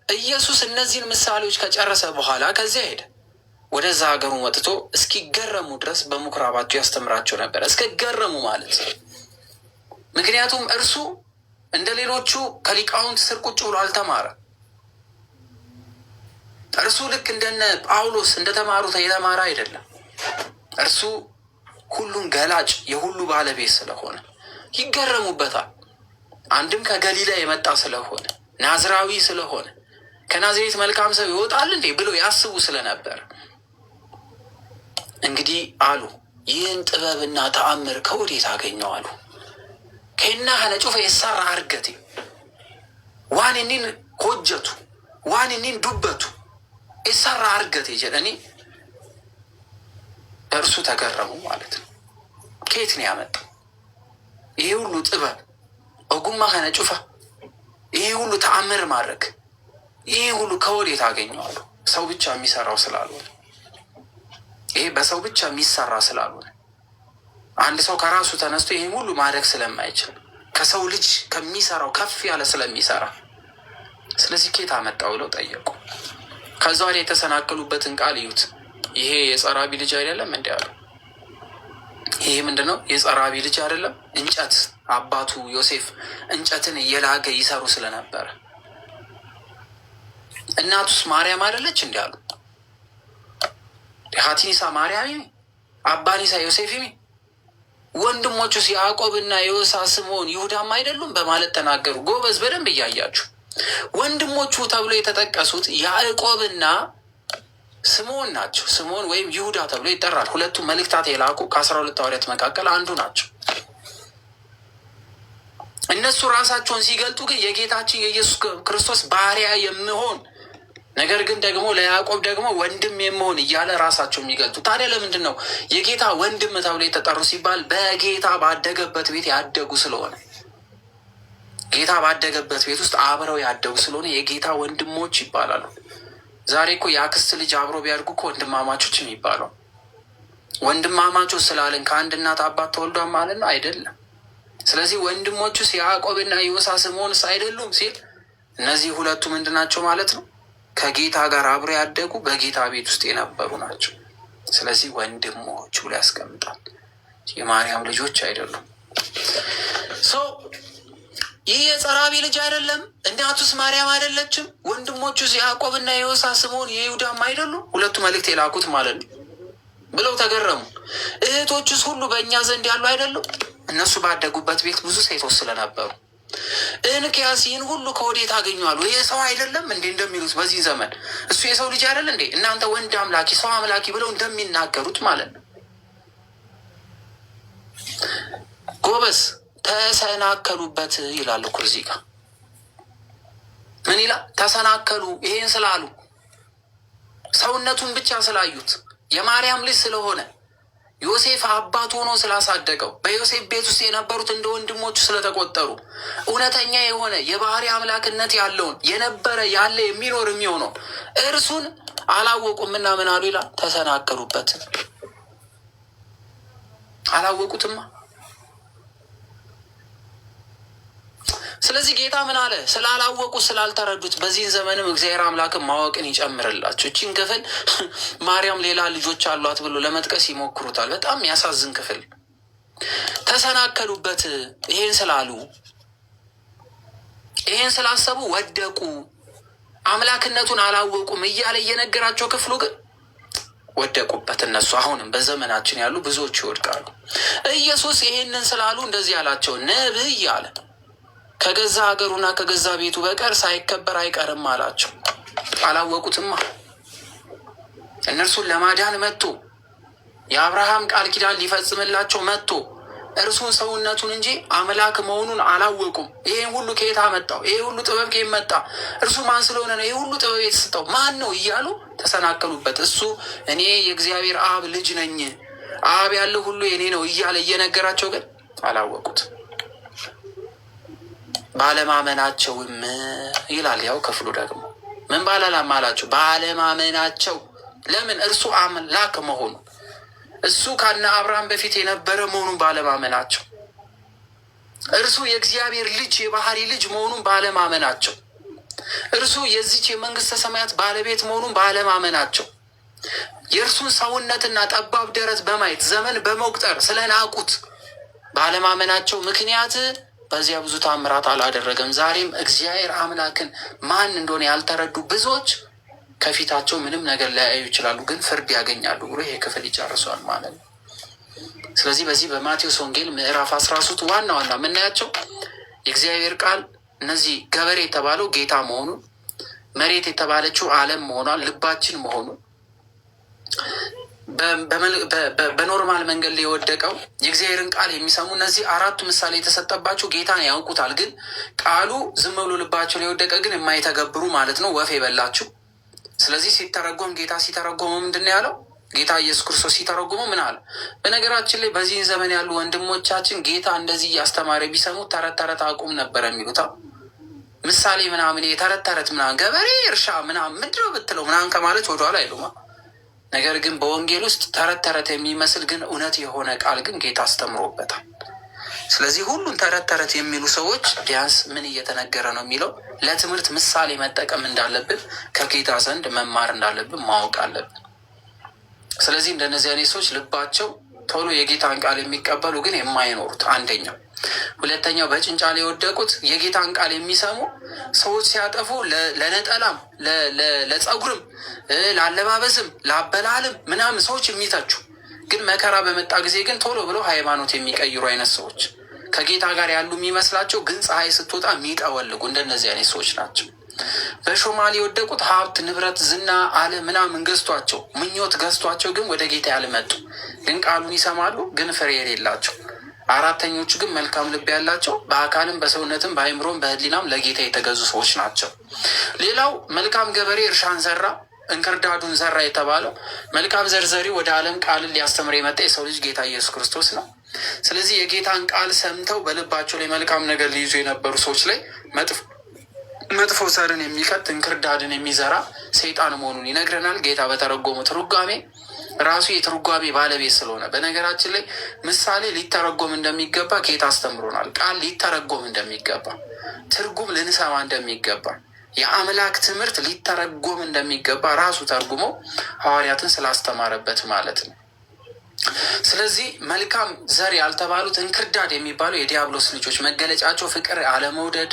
ኢየሱስ እነዚህን ምሳሌዎች ከጨረሰ በኋላ ከዚያ ሄደ። ወደዛ ሀገሩ መጥቶ እስኪገረሙ ድረስ በምኩራባቸው ያስተምራቸው ነበር። እስከገረሙ ማለት ምክንያቱም እርሱ እንደ ሌሎቹ ከሊቃውንት ስር ቁጭ ብሎ አልተማረም። እርሱ ልክ እንደነ ጳውሎስ እንደተማሩት የተማረ አይደለም። እርሱ ሁሉን ገላጭ የሁሉ ባለቤት ስለሆነ ይገረሙበታል። አንድም ከገሊላ የመጣ ስለሆነ ናዝራዊ ስለሆነ ከናዝሬት መልካም ሰው ይወጣል እንዴ ብሎ ያስቡ ስለነበር እንግዲህ አሉ፣ ይህን ጥበብና ተአምር ከወዴት አገኘው አሉ። ከና ሀነጩፈ የሰራ አርገቴ ዋንኒን ሆጀቱ ዋንኒን ዱበቱ የሰራ አርገቴ ጀለኒ እርሱ ተገረሙ ማለት ነው። ከየት ነው ያመጣው ይሄ ሁሉ ጥበብ? ኦጉማ ሀነጩፋ ይሄ ሁሉ ተአምር ማድረግ ይሄ ሁሉ ከወዴት አገኘዋሉ? ሰው ብቻ የሚሰራው ስላልሆነ፣ ይሄ በሰው ብቻ የሚሰራ ስላልሆነ፣ አንድ ሰው ከራሱ ተነስቶ ይሄ ሁሉ ማድረግ ስለማይችል ከሰው ልጅ ከሚሰራው ከፍ ያለ ስለሚሰራ፣ ስለዚህ ከየት አመጣው ብለው ጠየቁ። ከዛ ወዲያ የተሰናከሉበትን ቃል እዩት። ይሄ የጸራቢ ልጅ አይደለም እንዲ አሉ። ይሄ ምንድነው? የጸራቢ ልጅ አይደለም። እንጨት አባቱ ዮሴፍ እንጨትን እየላገ ይሰሩ ስለነበረ እናቱስ ማርያም አይደለች እንዲ አሉ። ሀቲኒሳ ማርያም አባኒሳ ዮሴፍ ወንድሞቹስ ያዕቆብና ዮሳ ስምዖን ይሁዳም አይደሉም በማለት ተናገሩ። ጎበዝ፣ በደንብ እያያችሁ ወንድሞቹ ተብሎ የተጠቀሱት ያዕቆብና ስምዖን ናቸው። ስምዖን ወይም ይሁዳ ተብሎ ይጠራል። ሁለቱም መልእክታት የላኩ ከ12 ሐዋርያት መካከል አንዱ ናቸው። እነሱ ራሳቸውን ሲገልጡ ግን የጌታችን የኢየሱስ ክርስቶስ ባሪያ የምሆን ነገር ግን ደግሞ ለያዕቆብ ደግሞ ወንድም የመሆን እያለ ራሳቸው የሚገልጡ። ታዲያ ለምንድን ነው የጌታ ወንድም ተብሎ የተጠሩ ሲባል? በጌታ ባደገበት ቤት ያደጉ ስለሆነ፣ ጌታ ባደገበት ቤት ውስጥ አብረው ያደጉ ስለሆነ የጌታ ወንድሞች ይባላሉ። ዛሬ እኮ የአክስት ልጅ አብሮ ቢያድጉ እኮ ወንድማማቾች የሚባለው። ወንድማማቾች ስላለን ከአንድ እናት አባት ተወልዷል ማለት ነው? አይደለም። ስለዚህ ወንድሞቹስ ያዕቆብና ዮሳ ስምዖንስ አይደሉም ሲል እነዚህ ሁለቱ ምንድን ናቸው ማለት ነው? ከጌታ ጋር አብረው ያደጉ በጌታ ቤት ውስጥ የነበሩ ናቸው። ስለዚህ ወንድሞች ብሎ ያስቀምጣል። የማርያም ልጆች አይደሉም። ይህ የጸራቢ ልጅ አይደለም? እናቱስ ማርያም አይደለችም? ወንድሞቹስ ያዕቆብና የዮሳ ስምዖን የይሁዳም አይደሉም? ሁለቱ መልእክት የላኩት ማለት ነው ብለው ተገረሙ። እህቶቹስ ሁሉ በእኛ ዘንድ ያሉ አይደሉም? እነሱ ባደጉበት ቤት ብዙ ሴቶች ስለነበሩ እንኪያስ ይህን ሁሉ ከወዴት አገኘዋሉ? ይህ ሰው አይደለም እንዴ እንደሚሉት በዚህ ዘመን እሱ የሰው ልጅ አይደል እንዴ? እናንተ ወንድ አምላኪ ሰው አምላኪ ብለው እንደሚናገሩት ማለት ነው። ጎበዝ ተሰናከሉበት ይላል እኮ እዚህ ጋር። ምን ይላል? ተሰናከሉ። ይሄን ስላሉ ሰውነቱን ብቻ ስላዩት የማርያም ልጅ ስለሆነ ዮሴፍ አባት ሆኖ ስላሳደገው በዮሴፍ ቤት ውስጥ የነበሩት እንደ ወንድሞቹ ስለተቆጠሩ እውነተኛ የሆነ የባህሪ አምላክነት ያለውን የነበረ ያለ የሚኖር የሚሆነው እርሱን አላወቁም እና ምን አሉ ይላል? ተሰናከሉበት። አላወቁትማ። ስለዚህ ጌታ ምን አለ? ስላላወቁ ስላልተረዱት በዚህን ዘመንም እግዚአብሔር አምላክን ማወቅን ይጨምርላቸው። እቺን ክፍል ማርያም ሌላ ልጆች አሏት ብሎ ለመጥቀስ ይሞክሩታል። በጣም ያሳዝን ክፍል። ተሰናከሉበት። ይሄን ስላሉ ይሄን ስላሰቡ ወደቁ። አምላክነቱን አላወቁም እያለ እየነገራቸው ክፍሉ ግን ወደቁበት። እነሱ አሁንም በዘመናችን ያሉ ብዙዎች ይወድቃሉ። ኢየሱስ ይሄንን ስላሉ እንደዚህ ያላቸው ነብይ አለ ከገዛ ሀገሩና ከገዛ ቤቱ በቀር ሳይከበር አይቀርም አላቸው። አላወቁትማ። እነርሱን ለማዳን መጥቶ የአብርሃም ቃል ኪዳን ሊፈጽምላቸው መጥቶ እርሱን ሰውነቱን እንጂ አምላክ መሆኑን አላወቁም። ይሄን ሁሉ ከየት አመጣው? ይሄ ሁሉ ጥበብ ከየት መጣ? እርሱ ማን ስለሆነ ነው ይሄ ሁሉ ጥበብ የተሰጠው? ማን ነው እያሉ ተሰናከሉበት። እሱ እኔ የእግዚአብሔር አብ ልጅ ነኝ፣ አብ ያለው ሁሉ የኔ ነው እያለ እየነገራቸው ግን አላወቁት። ባለማመናቸውም ይላል ያው ክፍሉ ደግሞ ምን ባላላማላቸው? ባለማመናቸው። ለምን? እርሱ አምላክ መሆኑ እሱ ከነ አብርሃም በፊት የነበረ መሆኑን ባለማመናቸው፣ እርሱ የእግዚአብሔር ልጅ የባህሪ ልጅ መሆኑን ባለማመናቸው፣ እርሱ የዚች የመንግስተ ሰማያት ባለቤት መሆኑን ባለማመናቸው፣ የእርሱን ሰውነትና ጠባብ ደረት በማየት ዘመን በመቁጠር ስለናቁት ባለማመናቸው ምክንያት በዚያ ብዙ ታምራት አላደረገም። ዛሬም እግዚአብሔር አምላክን ማን እንደሆነ ያልተረዱ ብዙዎች ከፊታቸው ምንም ነገር ሊያዩ ይችላሉ፣ ግን ፍርድ ያገኛሉ ብሎ ይሄ ክፍል ይጨርሷል ማለት ነው። ስለዚህ በዚህ በማቴዎስ ወንጌል ምዕራፍ 13 ዋና ዋና የምናያቸው የእግዚአብሔር ቃል እነዚህ ገበሬ የተባለው ጌታ መሆኑን፣ መሬት የተባለችው ዓለም መሆኗን፣ ልባችን መሆኑን፣ በኖርማል መንገድ ላይ የወደቀው የእግዚአብሔርን ቃል የሚሰሙ እነዚህ አራቱ ምሳሌ የተሰጠባቸው ጌታን ያውቁታል፣ ግን ቃሉ ዝም ብሎ ልባቸው ላይ የወደቀ ግን የማይተገብሩ ማለት ነው፣ ወፍ የበላችሁ። ስለዚህ ሲተረጎም ጌታ ሲተረጎመው ምንድን ነው ያለው? ጌታ ኢየሱስ ክርስቶስ ሲተረጎመው ምን አለ? በነገራችን ላይ በዚህ ዘመን ያሉ ወንድሞቻችን ጌታ እንደዚህ እያስተማረ ቢሰሙ ተረት ተረት አቁም ነበር የሚሉት። ምሳሌ ምናምን የተረት ተረት ምናምን ገበሬ እርሻ ምናምን ምንድን ነው ብትለው ምናምን ከማለት ወደኋላ አይሉማ። ነገር ግን በወንጌል ውስጥ ተረት ተረት የሚመስል ግን እውነት የሆነ ቃል ግን ጌታ አስተምሮበታል። ስለዚህ ሁሉን ተረት ተረት የሚሉ ሰዎች ቢያንስ ምን እየተነገረ ነው የሚለው ለትምህርት ምሳሌ መጠቀም እንዳለብን ከጌታ ዘንድ መማር እንዳለብን ማወቅ አለብን። ስለዚህ እንደነዚህ አይነት ሰዎች ልባቸው ቶሎ የጌታን ቃል የሚቀበሉ ግን የማይኖሩት አንደኛው። ሁለተኛው በጭንጫ ላይ የወደቁት የጌታን ቃል የሚሰሙ ሰዎች ሲያጠፉ ለነጠላም፣ ለጸጉርም፣ ለአለባበስም፣ ለአበላልም ምናምን ሰዎች የሚተቹ ግን መከራ በመጣ ጊዜ ግን ቶሎ ብለው ሃይማኖት የሚቀይሩ አይነት ሰዎች ከጌታ ጋር ያሉ የሚመስላቸው ግን ፀሐይ ስትወጣ የሚጠወልጉ እንደነዚህ አይነት ሰዎች ናቸው። በሾማሌ የወደቁት ሀብት፣ ንብረት፣ ዝና፣ አለ ምናምን ገዝቷቸው ምኞት ገዝቷቸው ግን ወደ ጌታ ያልመጡ ግን ቃሉን ይሰማሉ ግን ፍሬ የሌላቸው አራተኞቹ ግን መልካም ልብ ያላቸው በአካልም በሰውነትም በአይምሮም በህሊናም ለጌታ የተገዙ ሰዎች ናቸው። ሌላው መልካም ገበሬ እርሻን ዘራ እንክርዳዱን ዘራ የተባለው መልካም ዘርዘሪ ወደ ዓለም ቃልን ሊያስተምር የመጣ የሰው ልጅ ጌታ ኢየሱስ ክርስቶስ ነው። ስለዚህ የጌታን ቃል ሰምተው በልባቸው ላይ መልካም ነገር ሊይዙ የነበሩ ሰዎች ላይ መጥፎ ዘርን የሚከት እንክርዳድን የሚዘራ ሰይጣን መሆኑን ይነግረናል። ጌታ በተረጎሙ ትርጓሜ ራሱ የትርጓሜ ባለቤት ስለሆነ፣ በነገራችን ላይ ምሳሌ ሊተረጎም እንደሚገባ ጌታ አስተምሮናል። ቃል ሊተረጎም እንደሚገባ፣ ትርጉም ልንሰማ እንደሚገባ፣ የአምላክ ትምህርት ሊተረጎም እንደሚገባ ራሱ ተርጉሞ ሐዋርያትን ስላስተማረበት ማለት ነው። ስለዚህ መልካም ዘር ያልተባሉት እንክርዳድ የሚባሉ የዲያብሎስ ልጆች መገለጫቸው ፍቅር አለመውደድ፣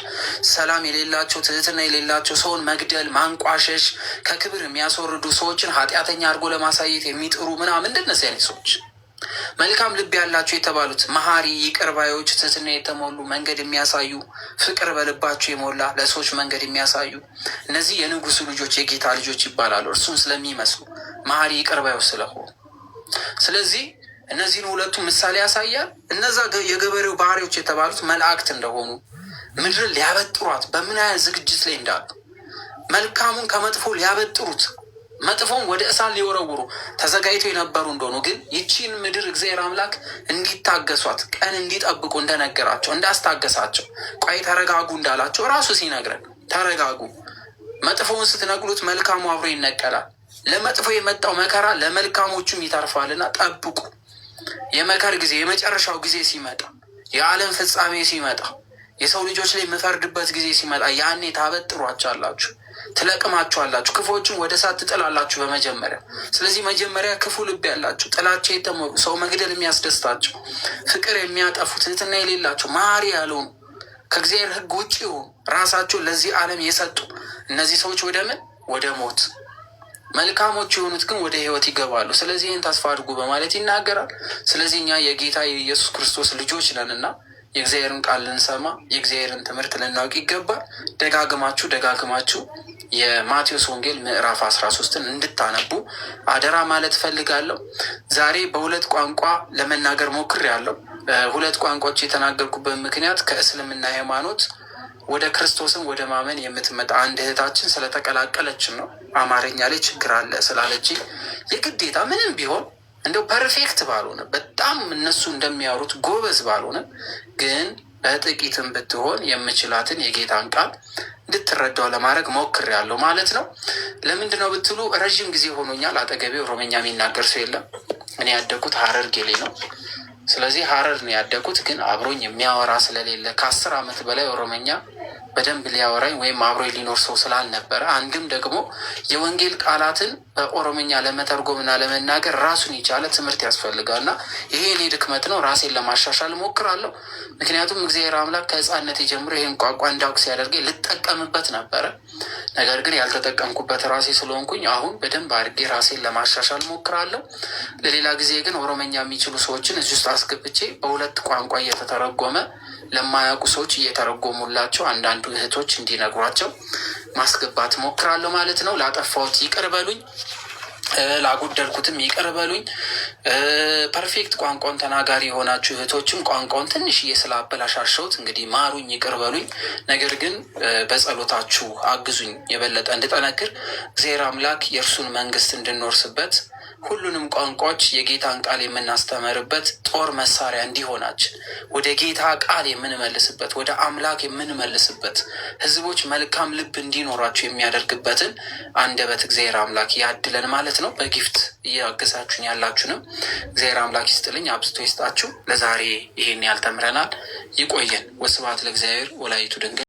ሰላም የሌላቸው፣ ትህትና የሌላቸው፣ ሰውን መግደል፣ ማንቋሸሽ፣ ከክብር የሚያስወርዱ፣ ሰዎችን ኃጢአተኛ አድርጎ ለማሳየት የሚጥሩ ምናምን እንደነዚህ አይነት ሰዎች። መልካም ልብ ያላቸው የተባሉት መሐሪ፣ ይቅር ባዮች፣ ትህትና የተሞሉ፣ መንገድ የሚያሳዩ፣ ፍቅር በልባቸው የሞላ፣ ለሰዎች መንገድ የሚያሳዩ፣ እነዚህ የንጉሱ ልጆች የጌታ ልጆች ይባላሉ። እርሱን ስለሚመስሉ መሐሪ፣ ይቅር ባዮች ስለሆኑ። ስለዚህ እነዚህን ሁለቱ ምሳሌ ያሳያል። እነዛ የገበሬው ባህሪዎች የተባሉት መላእክት እንደሆኑ፣ ምድርን ሊያበጥሯት በምን አይነት ዝግጅት ላይ እንዳሉ፣ መልካሙን ከመጥፎ ሊያበጥሩት፣ መጥፎን ወደ እሳት ሊወረውሩ ተዘጋጅተው የነበሩ እንደሆኑ፣ ግን ይቺን ምድር እግዚአብሔር አምላክ እንዲታገሷት ቀን እንዲጠብቁ እንደነገራቸው እንዳስታገሳቸው፣ ቆይ ተረጋጉ እንዳላቸው ራሱ ሲነግረን ተረጋጉ፣ መጥፎውን ስትነቅሉት መልካሙ አብሮ ይነቀላል፣ ለመጥፎ የመጣው መከራ ለመልካሞቹም ይተርፋልና ጠብቁ። የመከር ጊዜ የመጨረሻው ጊዜ ሲመጣ፣ የዓለም ፍጻሜ ሲመጣ፣ የሰው ልጆች ላይ የምፈርድበት ጊዜ ሲመጣ ያኔ ታበጥሯቸዋላችሁ፣ ትለቅማቸዋላችሁ፣ ክፎችን ወደ እሳት ትጥላላችሁ በመጀመሪያ። ስለዚህ መጀመሪያ ክፉ ልብ ያላችሁ፣ ጥላቻ የተሞሉ፣ ሰው መግደል የሚያስደስታቸው፣ ፍቅር የሚያጠፉ፣ ትህትና የሌላቸው፣ መሐሪ ያልሆኑ፣ ከእግዚአብሔር ሕግ ውጭ የሆኑ፣ ራሳቸውን ለዚህ ዓለም የሰጡ እነዚህ ሰዎች ወደ ምን? ወደ ሞት። መልካሞች የሆኑት ግን ወደ ሕይወት ይገባሉ። ስለዚህ ይህን ተስፋ አድርጉ በማለት ይናገራል። ስለዚህ እኛ የጌታ የኢየሱስ ክርስቶስ ልጆች ነንና የእግዚአብሔርን ቃል ልንሰማ፣ የእግዚአብሔርን ትምህርት ልናውቅ ይገባል። ደጋግማችሁ የማቴዎስ ወንጌል ምዕራፍ 13ን እንድታነቡ አደራ ማለት ፈልጋለሁ። ዛሬ በሁለት ቋንቋ ለመናገር ሞክሬያለሁ። ሁለት ቋንቋዎች የተናገርኩበት ምክንያት ከእስልምና ሃይማኖት ወደ ክርስቶስን ወደ ማመን የምትመጣ አንድ እህታችን ስለተቀላቀለችን ነው። አማርኛ ላይ ችግር አለ ስላለች የግዴታ ምንም ቢሆን እንደው ፐርፌክት ባልሆነ፣ በጣም እነሱ እንደሚያወሩት ጎበዝ ባልሆነ፣ ግን በጥቂትም ብትሆን የምችላትን የጌታን ቃል እንድትረዳው ለማድረግ ሞክሬያለሁ ማለት ነው። ለምንድን ነው ብትሉ ረዥም ጊዜ ሆኖኛል። አጠገቤ ኦሮምኛ የሚናገር ሰው የለም። እኔ ያደግኩት ሐረርጌ ላይ ነው። ስለዚህ ሐረር ነው ያደግኩት፣ ግን አብሮኝ የሚያወራ ስለሌለ ከ10 ዓመት በላይ ኦሮምኛ በደንብ ሊያወራኝ ወይም አብሮ ሊኖር ሰው ስላልነበረ፣ አንድም ደግሞ የወንጌል ቃላትን በኦሮምኛ ለመተርጎምና ለመናገር ራሱን የቻለ ትምህርት ያስፈልጋልና ይሄ እኔ ድክመት ነው። ራሴን ለማሻሻል እሞክራለሁ። ምክንያቱም እግዚአብሔር አምላክ ከሕፃንነት ጀምሮ ይህን ቋንቋ እንዳውቅ ሲያደርገኝ ልጠቀምበት ነበረ። ነገር ግን ያልተጠቀምኩበት ራሴ ስለሆንኩኝ አሁን በደንብ አድርጌ ራሴን ለማሻሻል እሞክራለሁ። ለሌላ ጊዜ ግን ኦሮምኛ የሚችሉ ሰዎችን እዚህ ውስጥ አስገብቼ በሁለት ቋንቋ እየተተረጎመ ለማያውቁ ሰዎች እየተረጎሙላቸው አንዳንዱ እህቶች እንዲነግሯቸው ማስገባት ሞክራለሁ ማለት ነው። ላጠፋሁት ይቅር በሉኝ፣ ላጎደልኩትም ይቅር በሉኝ። ፐርፌክት ቋንቋውን ተናጋሪ የሆናችሁ እህቶችም ቋንቋውን ትንሽዬ ስላበላሻሸሁት እንግዲህ ማሩኝ፣ ይቅር በሉኝ። ነገር ግን በጸሎታችሁ አግዙኝ የበለጠ እንድጠነክር፣ እግዚአብሔር አምላክ የእርሱን መንግስት እንድንወርስበት፣ ሁሉንም ቋንቋዎች የጌታን ቃል የምናስተምርበት ጦር መሳሪያ እንዲሆናችን፣ ወደ ጌታ ቃል የምንመልስበት፣ ወደ አምላክ የምንመልስበት፣ ህዝቦች መልካም ልብ እንዲኖራችሁ የሚያደርግበትን አንደበት እግዚአብሔር አምላክ ያድለን ማለት ነው። በጊፍት እያገዛችሁኝ ያላችሁንም እግዚአብሔር አምላክ ይስጥልኝ፣ አብዝቶ ይስጣችሁ። ለዛሬ ይሄን ያህል ተምረናል። ይቆየን። ወስብሐት ለእግዚአብሔር ወላዲቱ ድንግል